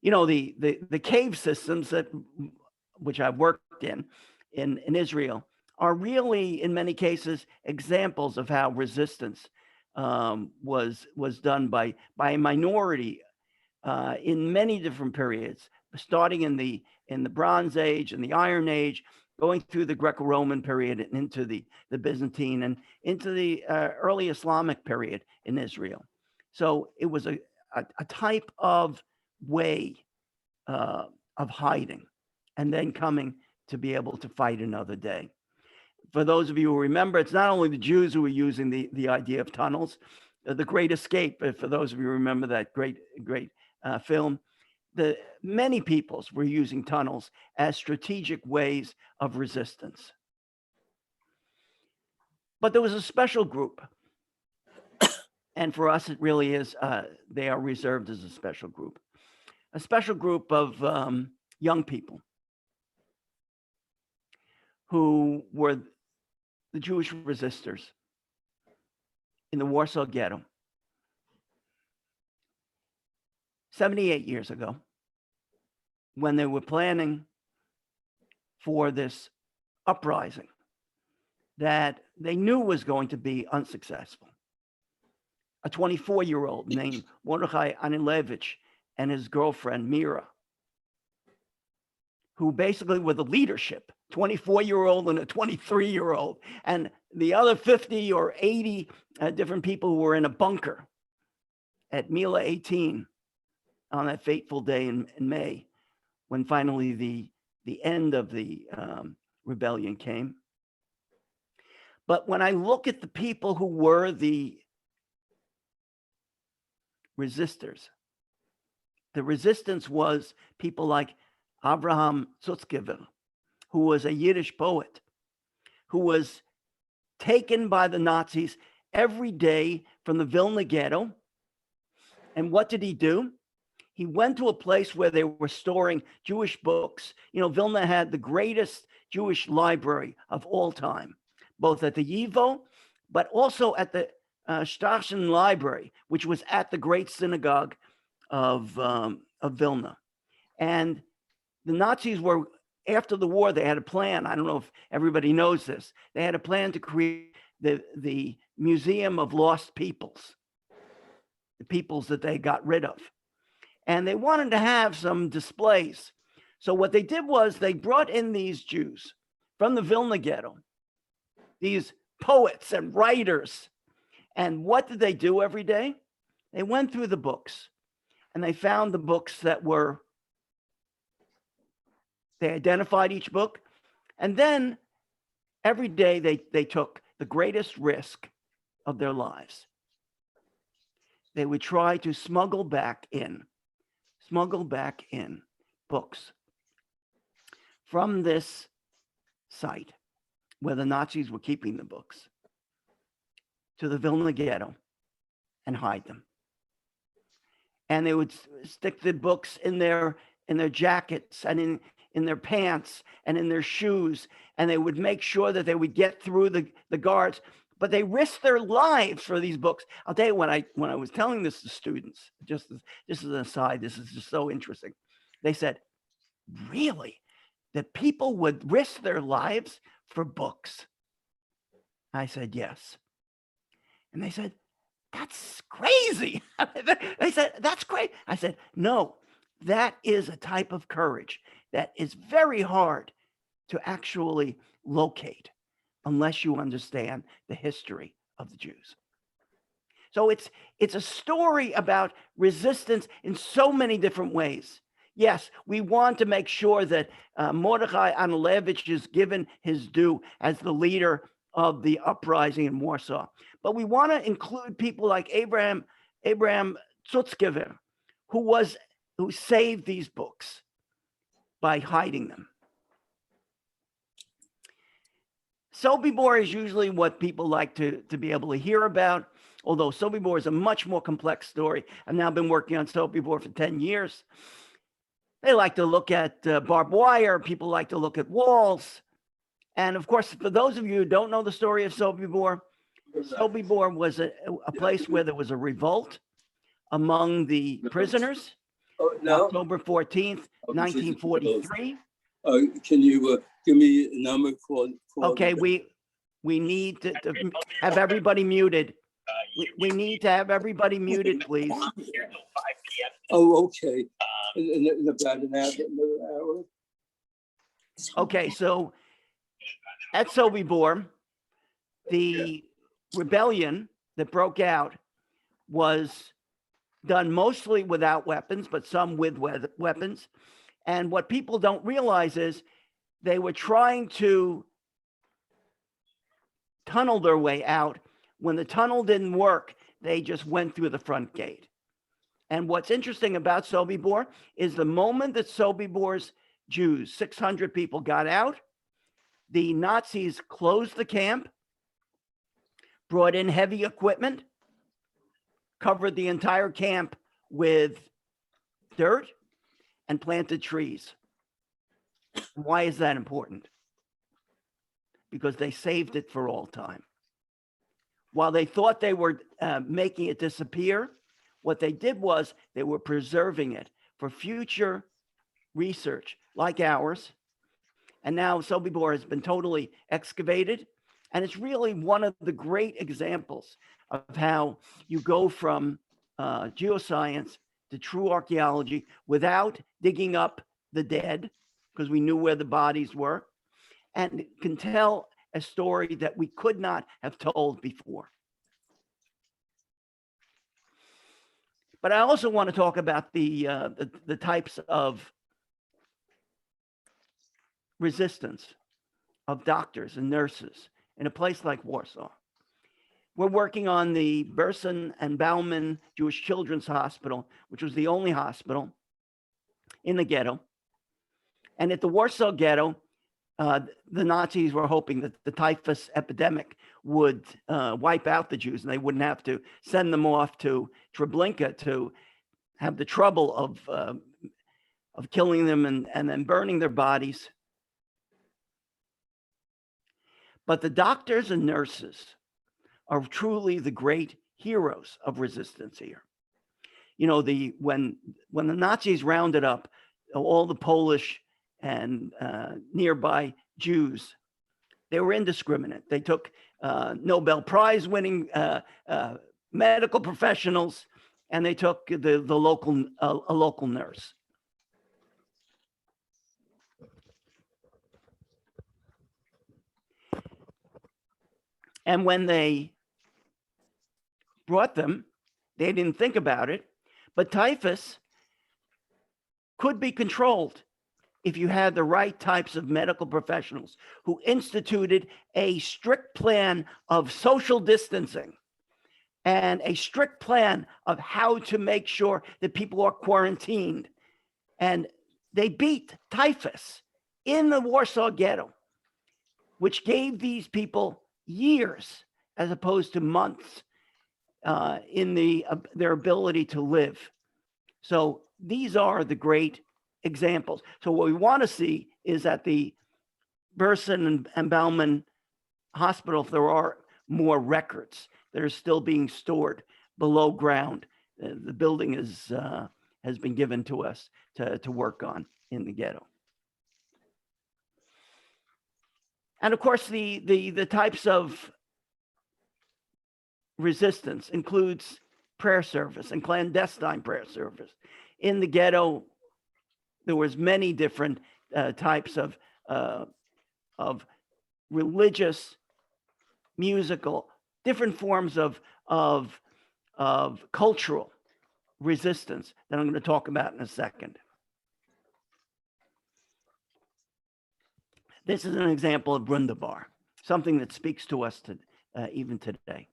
You know, the cave systems which I've worked in Israel are really, in many cases, examples of how resistance was done by a minority in many different periods, starting in the Bronze Age and the Iron Age, going through the Greco-Roman period and into the Byzantine and into the early Islamic period in Israel. So it was a type of way of hiding and then coming to be able to fight another day. For those of you who remember, it's not only the Jews who were using the idea of tunnels. The Great Escape, for those of you who remember that great film, many peoples were using tunnels as strategic ways of resistance. But there was a special group. And for us, it really is, they are reserved as a special group of young people who were the Jewish resistors in the Warsaw Ghetto 78 years ago, when they were planning for this uprising that they knew was going to be unsuccessful. A 24-year-old named Mordechai Anilevich and his girlfriend, Mira, who basically were the leadership, 24-year-old and a 23-year-old, and the other 50 or 80 different people who were in a bunker at Mila 18 on that fateful day in May, when finally the end of the rebellion came. But when I look at the people who were the resistors, the resistance was people like Abraham Sutzkever, who was a Yiddish poet, who was taken by the Nazis every day from the Vilna Ghetto. And what did he do? He went to a place where they were storing Jewish books. You know, Vilna had the greatest Jewish library of all time, both at the YIVO, but also at the Staatsischen Library, which was at the Great Synagogue of Vilna. And the Nazis were, after the war, they had a plan. I don't know if everybody knows this. They had a plan to create the Museum of Lost Peoples, the peoples that they got rid of. And they wanted to have some displays. So what they did was they brought in these Jews from the Vilna Ghetto, these poets and writers. And what did they do every day? They went through the books and they found the books that were, they identified each book. And then every day they took the greatest risk of their lives. They would try to smuggle back in books from this site where the Nazis were keeping the books to the Vilna Ghetto and hide them. And they would stick the books in their jackets and in their pants and in their shoes, and they would make sure that they would get through the guards. But they risked their lives for these books. I'll tell you, when I was telling this to students, just as an aside, this is just so interesting. They said, really? That people would risk their lives for books? I said, yes. And they said, that's crazy. They said, that's great. I said, no, that is a type of courage that is very hard to actually locate unless you understand the history of the Jews. So it's a story about resistance in so many different ways. Yes, we want to make sure that Mordechai Anulevich is given his due as the leader of the uprising in Warsaw. But we want to include people like Abraham Sutzkever, who saved these books by hiding them. Sobibor is usually what people like to be able to hear about, although Sobibor is a much more complex story. I've now been working on Sobibor for 10 years. They like to look at barbed wire. People like to look at walls. And of course, for those of you who don't know the story of Sobibor, Sobibor was a place where there was a revolt among the prisoners. October 14th, 1943. Can you give me a number for Okay, we need to have everybody muted. We need to have everybody muted, please. Oh, okay. In about an hour. Okay, so at Sobibor, the rebellion that broke out was done mostly without weapons, but some with weapons. And what people don't realize is they were trying to tunnel their way out. When the tunnel didn't work, they just went through the front gate. And what's interesting about Sobibor is the moment that Sobibor's Jews, 600 people, got out, the Nazis closed the camp, brought in heavy equipment, covered the entire camp with dirt, and planted trees. Why is that important? Because they saved it for all time. While they thought they were making it disappear, what they did was they were preserving it for future research like ours. And now Sobibor has been totally excavated. And it's really one of the great examples of how you go from geoscience to true archaeology without digging up the dead, because we knew where the bodies were, and can tell a story that we could not have told before. But I also want to talk about the types of resistance of doctors and nurses in a place like Warsaw. We're working on the Burson and Bauman Jewish Children's Hospital, which was the only hospital in the ghetto. And at the Warsaw Ghetto, the Nazis were hoping that the typhus epidemic would wipe out the Jews and they wouldn't have to send them off to Treblinka to have the trouble of killing them and then burning their bodies. But the doctors and nurses are truly the great heroes of resistance here. You know, when the Nazis rounded up all the Polish and nearby Jews, they were indiscriminate. They took Nobel Prize winning medical professionals, and they took a local nurse. And when they brought them, they didn't think about it, but typhus could be controlled if you had the right types of medical professionals who instituted a strict plan of social distancing and a strict plan of how to make sure that people are quarantined. And they beat typhus in the Warsaw Ghetto, which gave these people years as opposed to months in their ability to live. So these are the great examples. So what we want to see is at the Burson and Bauman Hospital, if there are more records that are still being stored below ground. The building has been given to us to work on in the ghetto. And of course, the types of resistance includes prayer service and clandestine prayer service. In the ghetto, there was many different types of religious, musical, different forms of cultural resistance that I'm going to talk about in a second. This is an example of Brundabar, something that speaks to us even today.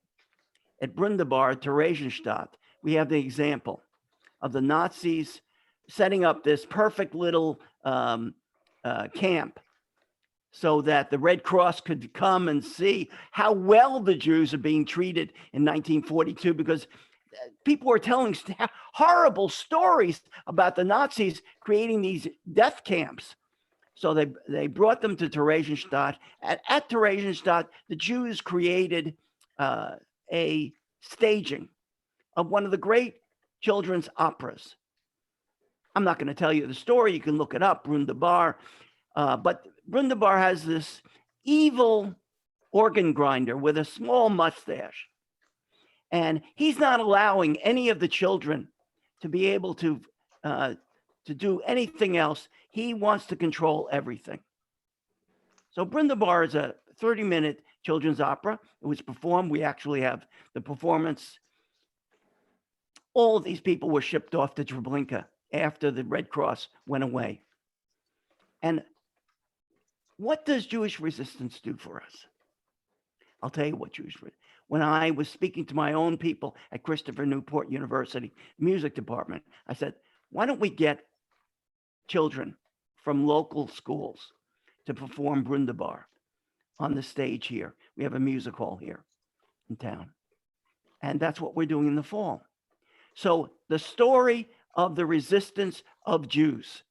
At Brundabar, Theresienstadt, we have the example of the Nazis setting up this perfect little camp so that the Red Cross could come and see how well the Jews are being treated in 1942, because people were telling horrible stories about the Nazis creating these death camps. So they brought them to Theresienstadt. At Theresienstadt, the Jews created a staging of one of the great children's operas. I'm not going to tell you the story. You can look it up, Brundabar. But Brundabar has this evil organ grinder with a small mustache. And he's not allowing any of the children to be able to do anything else. He wants to control everything. So Brundabar is a 30-minute children's opera. It was performed. We actually have the performance. All of these people were shipped off to Treblinka after the Red Cross went away. And what does Jewish resistance do for us? I'll tell you what Jewish resistance. When I was speaking to my own people at Christopher Newport University music department, I said, why don't we get children from local schools to perform Brundabar on the stage here? We have a music hall here in town. And that's what we're doing in the fall. So the story of the resistance of Jews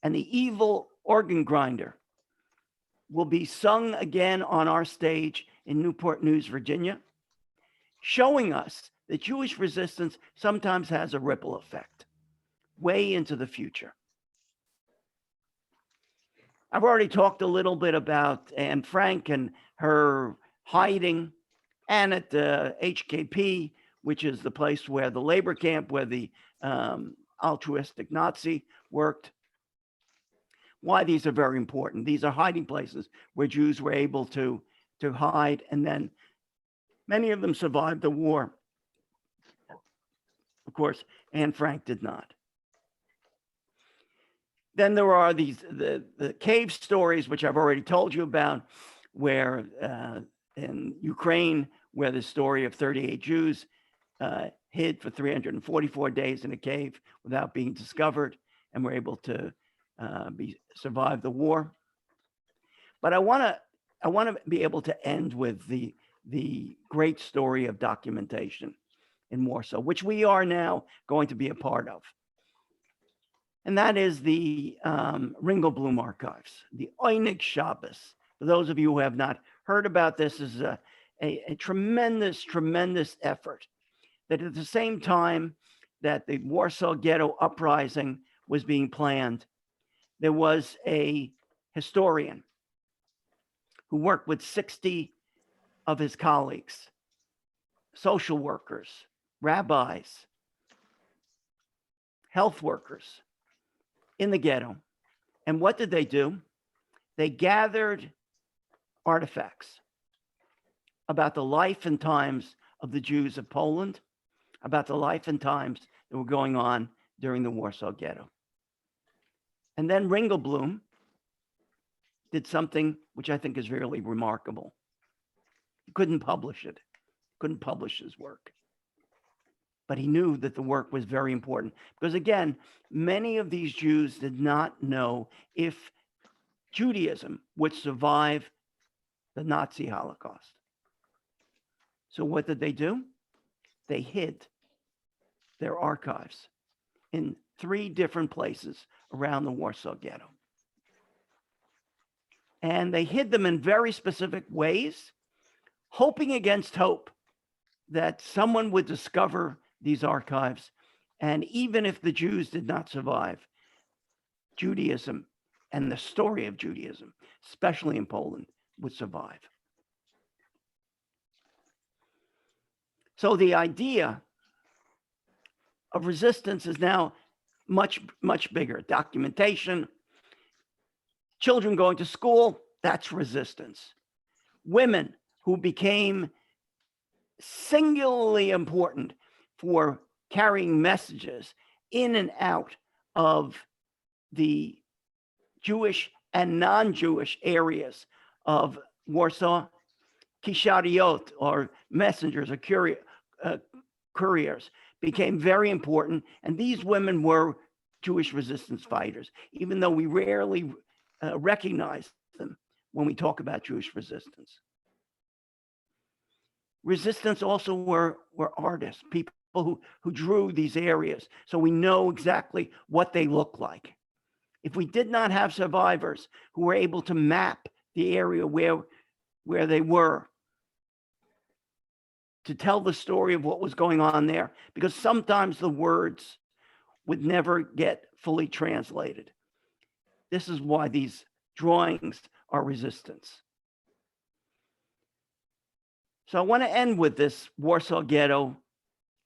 and the evil organ grinder will be sung again on our stage in Newport News, Virginia, showing us that Jewish resistance sometimes has a ripple effect way into the future. I've already talked a little bit about Anne Frank and her hiding, and at the HKP, which is the place where the labor camp where the altruistic Nazi worked. Why these are very important. These are hiding places where Jews were able to hide, and then many of them survived the war. Of course, Anne Frank did not. Then there are the cave stories, which I've already told you about, where in Ukraine, where the story of 38 Jews hid for 344 days in a cave without being discovered and were able to survive the war. But I want to be able to end with the great story of documentation in Warsaw, which we are now going to be a part of. And that is the Ringelblum archives, the Einig Shabbos. For those of you who have not heard about this, is a tremendous, tremendous effort that at the same time that the Warsaw Ghetto uprising was being planned, there was a historian who worked with 60 of his colleagues, social workers, rabbis, health workers in the ghetto. And what did they do? They gathered artifacts about the life and times of the Jews of Poland, about the life and times that were going on during the Warsaw Ghetto. And then Ringelblum did something which I think is really remarkable. He couldn't publish it, couldn't publish his work. But he knew that the work was very important because, again, many of these Jews did not know if Judaism would survive the Nazi Holocaust. So what did they do? They hid their archives in 3 different places around the Warsaw Ghetto. And they hid them in very specific ways, hoping against hope that someone would discover these archives. And even if the Jews did not survive, Judaism and the story of Judaism, especially in Poland, would survive. So the idea of resistance is now much, much bigger. Documentation, children going to school, that's resistance. Women who became singularly important for carrying messages in and out of the Jewish and non-Jewish areas of Warsaw, kishariot, or messengers or couriers, became very important. And these women were Jewish resistance fighters, even though we rarely recognize them when we talk about Jewish resistance. Resistance also were artists, people who drew these areas, so we know exactly what they look like. If we did not have survivors who were able to map the area where they were, to tell the story of what was going on there, because sometimes the words would never get fully translated. This is why these drawings are resistance. So I want to end with this Warsaw Ghetto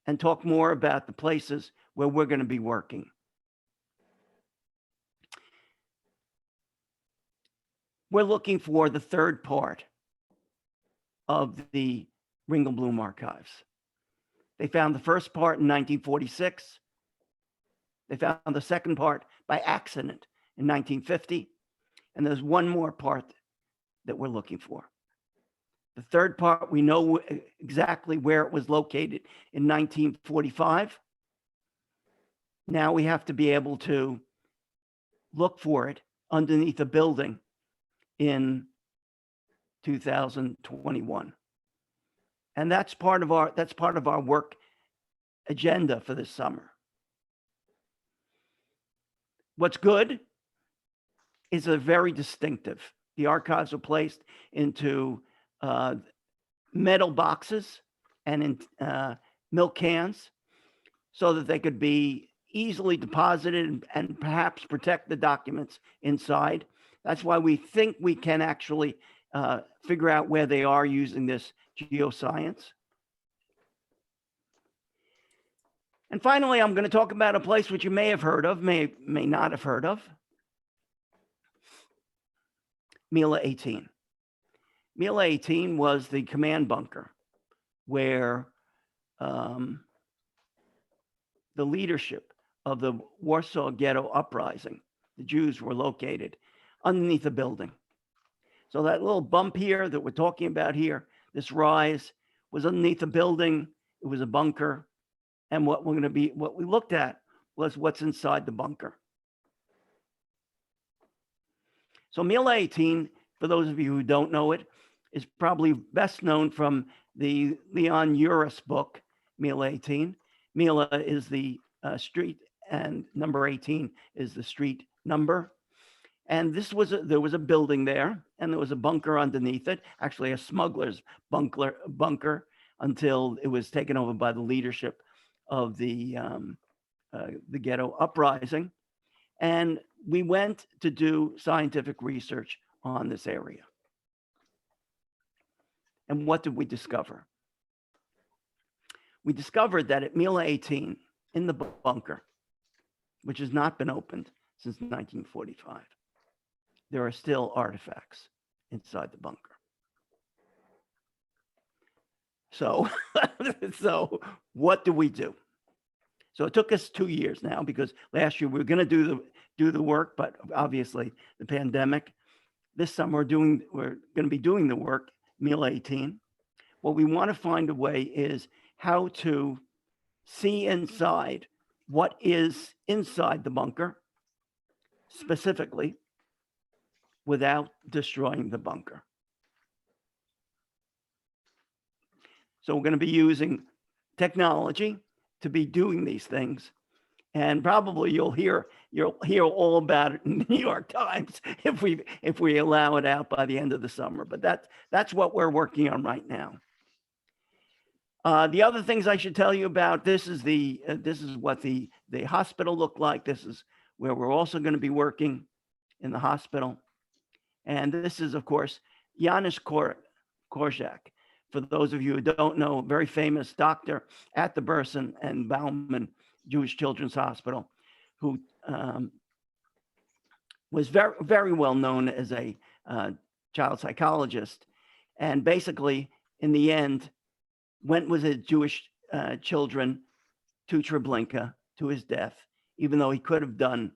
and talk more about the places where we're going to be working. We're looking for the 3rd part of the Ringelblum archives. They found the first part in 1946. They found the second part by accident in 1950. And there's one more part that we're looking for. The 3rd part, we know exactly where it was located in 1945. Now we have to be able to look for it underneath a building in 2021. And that's part of our work agenda for this summer. What's good is they're very distinctive. The archives are placed into metal boxes and in milk cans so that they could be easily deposited and perhaps protect the documents inside. That's why we think we can actually figure out where they are using this geoscience. And finally, I'm going to talk about a place which you may have heard of, may not have heard of. Mila 18. Mila 18 was the command bunker where the leadership of the Warsaw Ghetto uprising. The Jews were located underneath a building. So that little bump here that we're talking about here, this rise, was underneath a building. It was a bunker. And what we looked at was what's inside the bunker. So Mila 18, for those of you who don't know it, is probably best known from the Leon Uris book, Mila 18. Mila is the street, and number 18 is the street number. And there was a building there, and there was a bunker underneath it, actually a smuggler's bunker, until it was taken over by the leadership of the ghetto uprising. And we went to do scientific research on this area. And what did we discover? We discovered that at Mila 18, in the bunker, which has not been opened since 1945, there are still artifacts inside the bunker. So, so what do we do? So it took us 2 years now, because last year we were going to do the work, but obviously the pandemic. This summer we're going to be doing the work, Mila 18. What we want to find a way is how to see inside what is inside the bunker, specifically, without destroying the bunker. So we're going to be using technology to be doing these things. And probably you'll hear all about it in the New York Times if we allow it out by the end of the summer. But that's what we're working on right now. The other things I should tell you about, this is what the hospital looked like. This is where we're also going to be working, in the hospital. And this is, of course, Janusz Korczak. For those of you who don't know, a very famous doctor at the Burson and Bauman Jewish Children's Hospital, who was very, very well known as a child psychologist. And basically, in the end, went with his Jewish children to Treblinka, to his death, even though he could have gotten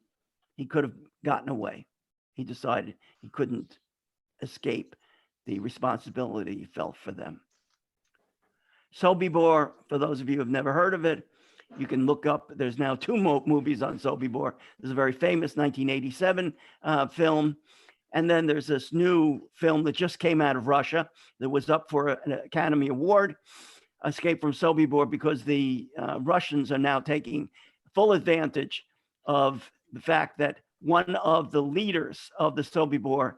away. He decided he couldn't escape the responsibility he felt for them. Sobibor, for those of you who have never heard of it, you can look up. There's now 2 movies on Sobibor. There's a very famous 1987 film. And then there's this new film that just came out of Russia that was up for an Academy Award, Escape from Sobibor, because the Russians are now taking full advantage of the fact that one of the leaders of the Sobibor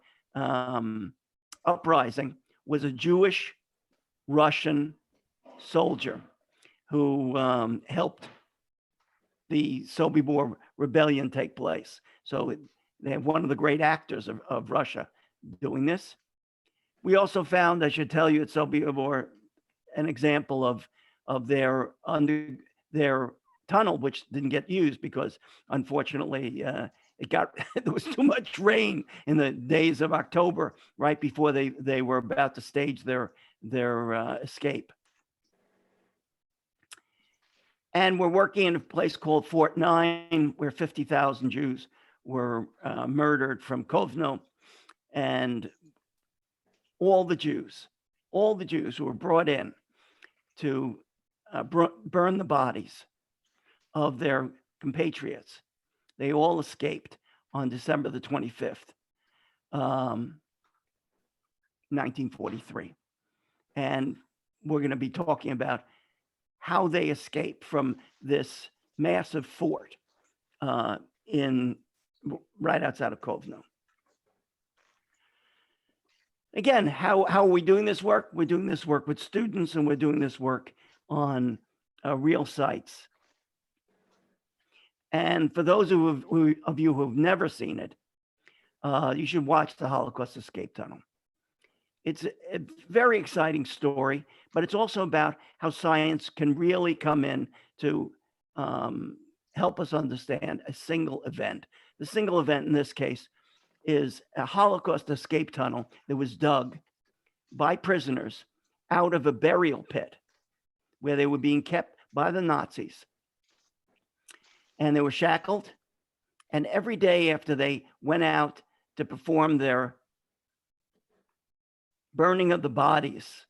uprising was a Jewish Russian soldier who helped the Sobibor rebellion take place. So they have one of the great actors of Russia doing this. We also found, I should tell you, at Sobibor, an example of their tunnel, which didn't get used because, unfortunately, there was too much rain in the days of October, right before they were about to stage their escape. And we're working in a place called Fort IX, where 50,000 Jews were murdered from Kovno, and all the Jews who were brought in to burn the bodies of their compatriots, they all escaped on December the 25th, 1943. And we're going to be talking about how they escaped from this massive fort right outside of Kovno. Again, how are we doing this work? We're doing this work with students, and we're doing this work on real sites. And for those of you who have never seen it, you should watch the Holocaust Escape Tunnel. It's a very exciting story, but it's also about how science can really come in to help us understand a single event. The single event in this case is a Holocaust escape tunnel that was dug by prisoners out of a burial pit where they were being kept by the Nazis. and they were shackled. And every day after they went out to perform their burning of the bodies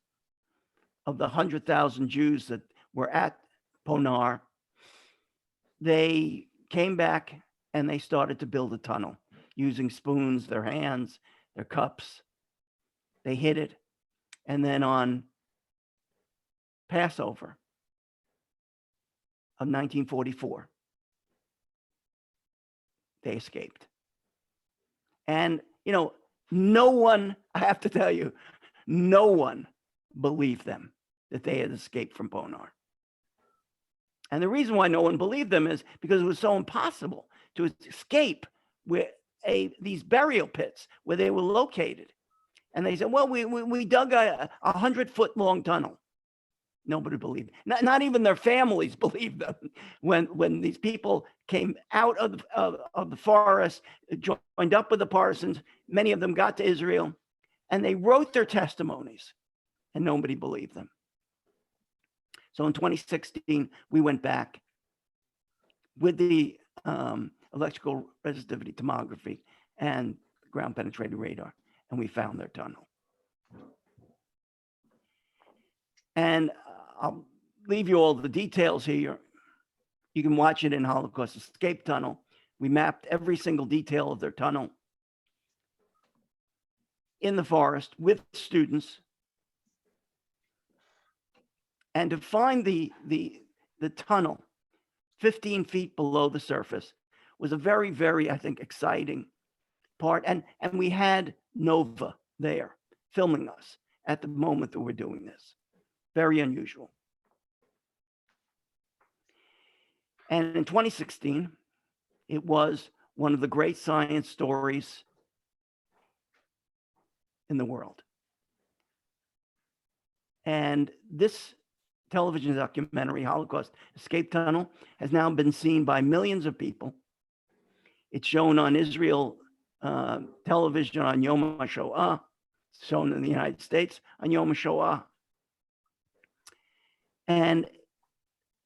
of the 100,000 Jews that were at Ponar, they came back and they started to build a tunnel using spoons, their hands, their cups. They hid it. And then on Passover of 1944, they escaped. And, no one, I have to tell you, no one believed them that they had escaped from Ponar. And the reason why no one believed them is because it was so impossible to escape these burial pits where they were located. And they said, well, we dug a 100-foot long tunnel. Nobody believed. Not even their families believed them. When these people came out of the forest, joined up with the partisans, many of them got to Israel, and they wrote their testimonies, and nobody believed them. So in 2016, we went back with the electrical resistivity tomography and ground penetrating radar, and we found their tunnel. And I'll leave you all the details here. You can watch it in Holocaust Escape Tunnel. We mapped every single detail of their tunnel in the forest with students. And to find the tunnel 15 feet below the surface was a very, very, I think, exciting part. And we had Nova there filming us at the moment that we're doing this. Very unusual. And in 2016, it was one of the great science stories in the world. And this television documentary, Holocaust Escape Tunnel, has now been seen by millions of people. It's shown on Israel television on Yom HaShoah, shown in the United States on Yom HaShoah. And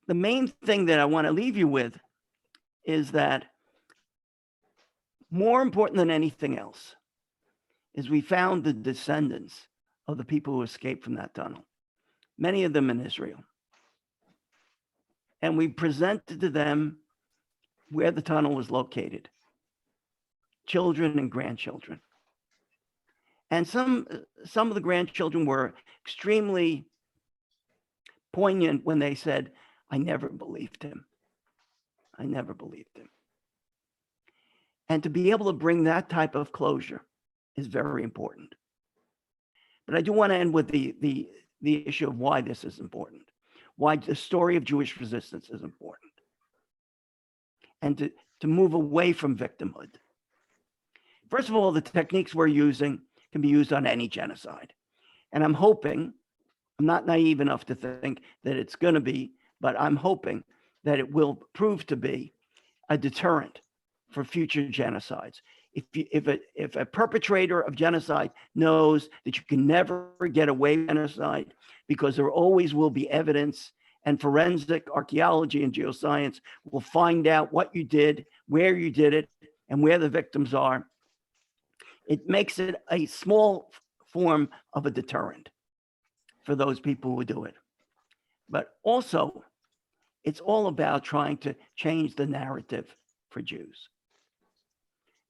the main thing that I want to leave you with is that more important than anything else is we found the descendants of the people who escaped from that tunnel, many of them in Israel. And we presented to them where the tunnel was located, children and grandchildren. And some of the grandchildren were extremely poignant when they said, I never believed him. I never believed him. And to be able to bring that type of closure is very important. But I do want to end with the issue of why this is important, why the story of Jewish resistance is important, and to move away from victimhood. First of all, the techniques we're using can be used on any genocide. And I'm hoping, I'm not naive enough to think that it's going to be, but I'm hoping that it will prove to be a deterrent for future genocides. If a perpetrator of genocide knows that you can never get away with genocide because there always will be evidence, and forensic archaeology and geoscience will find out what you did, where you did it, and where the victims are, it makes it a small form of a deterrent for those people who do it. But also, it's all about trying to change the narrative for Jews.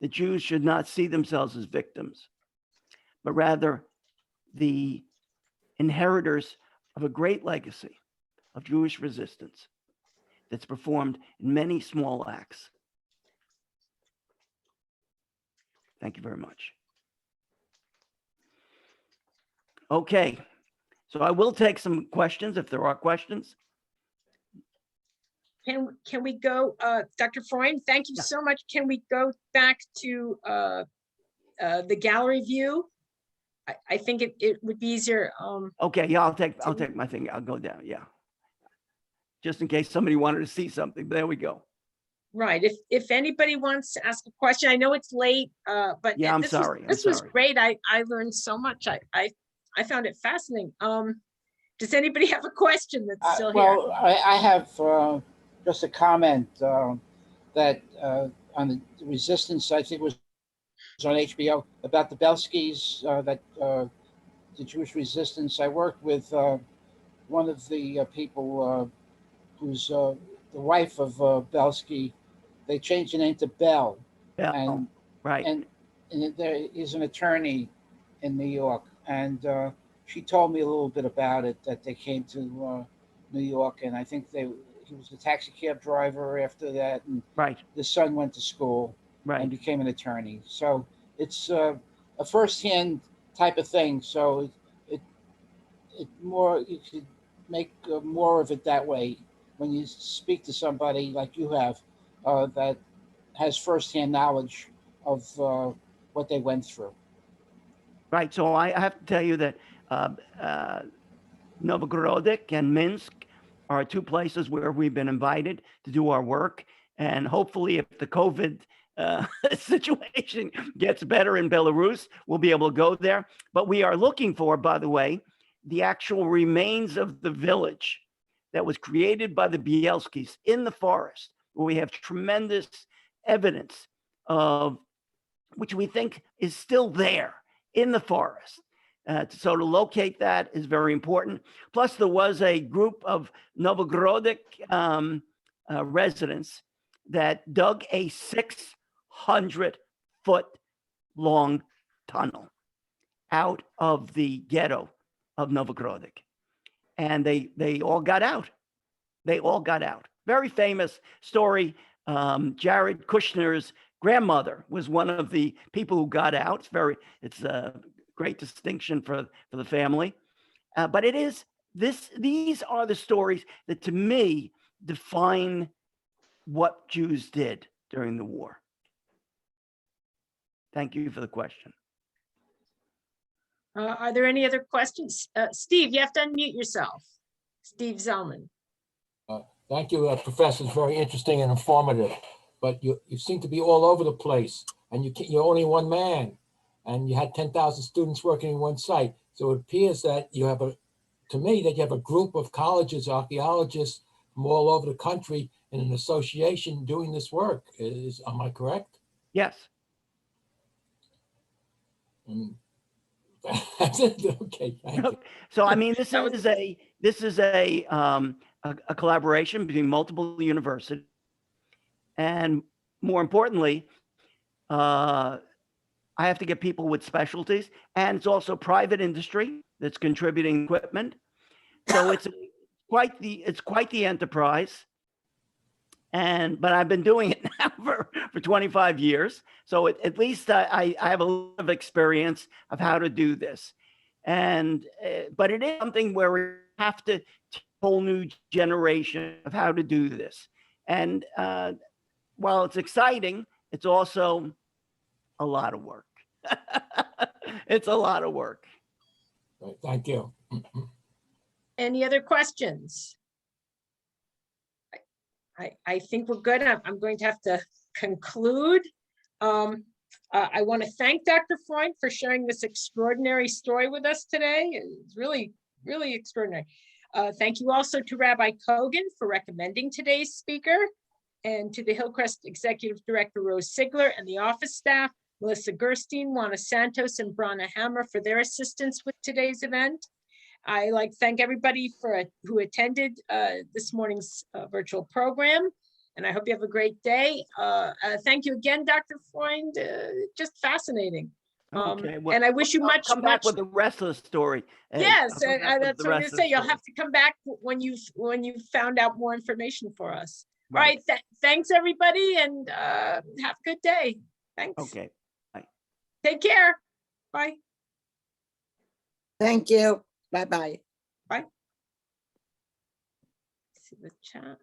The Jews should not see themselves as victims, but rather the inheritors of a great legacy of Jewish resistance that's performed in many small acts. Thank you very much. Okay, so I will take some questions if there are questions. Can we go, Dr. Freund, thank you so much. Can we go back to the gallery view? I think it would be easier. Okay, yeah, I'll take my thing. I'll go down, yeah. Just in case somebody wanted to see something. There we go. Right. If anybody wants to ask a question, I know it's late, but yeah, this was great. I learned so much. I found it fascinating. Does anybody have a question that's still here? Well, I have just a comment. that on the Resistance, I think it was on HBO, about the Bielskis, the Jewish resistance. I worked with one of the people who's the wife of Bielski. They changed the name to Bell, Yeah, and right. and there is an attorney in New York, and she told me a little bit about it, that they came to New York, and I think he was a taxi cab driver after that, and Right. the son went to school and Right. became an attorney. So it's a first-hand type of thing. So it more, you could make more of it that way when you speak to somebody like you have that has first-hand knowledge of what they went through. Right. So I have to tell you that Novogrodic and Minsk are two places where we've been invited to do our work. And hopefully, if the COVID situation gets better in Belarus, we'll be able to go there. But we are looking for, by the way, the actual remains of the village that was created by the Bielskis in the forest, where we have tremendous evidence of, which we think is still there in the forest. So to locate that is very important. Plus, there was a group of Novogrodic residents that dug a 600-foot long tunnel out of the ghetto of Novogrodic. And they all got out. They all got out. Very famous story. Jared Kushner's grandmother was one of the people who got out. It's a great distinction for the family. But these are the stories that, to me, define what Jews did during the war. Thank you for the question. Are there any other questions? Steve, you have to unmute yourself. Steve Zellman. Thank you, Professor. It's very interesting and informative. But you seem to be all over the place, and you're only one man, and you had 10,000 students working in one site. So it appears that you have to me, that you have a group of colleges, archaeologists from all over the country in an association doing this work. Am I correct? Yes. That's it. Okay. Thank you. So I mean, this is a collaboration between multiple universities, and more importantly, I have to get people with specialties, and it's also private industry that's contributing equipment. So it's quite the enterprise. But I've been doing it now for 25 years. So at least I have a lot of experience of how to do this. But it is something where we have to teach a whole new generation of how to do this. And while it's exciting, it's also a lot of work. It's a lot of work. Thank you. Any other questions? I think we're good. I'm going to have to conclude. I want to thank Dr. Freund for sharing this extraordinary story with us today. It's really, really extraordinary. Thank you also to Rabbi Kogan for recommending today's speaker, and to the Hillcrest Executive Director, Rose Sigler, and the office staff, Melissa Gerstein, Juana Santos, and Brana Hammer for their assistance with today's event. I like to thank everybody who attended this morning's virtual program, and I hope you have a great day. Thank you again, Dr. Freund. Just fascinating. Okay, well, and I wish you I'll come back with the rest of the story. Yes, I'll come back with that's the what I'm rest gonna of say. the You'll story. have to come back when you've found out more information for us. Right. All right, thanks everybody, and have a good day. Thanks. Okay. Bye. Take care. Bye. Thank you. Bye-bye. Bye. See the chat.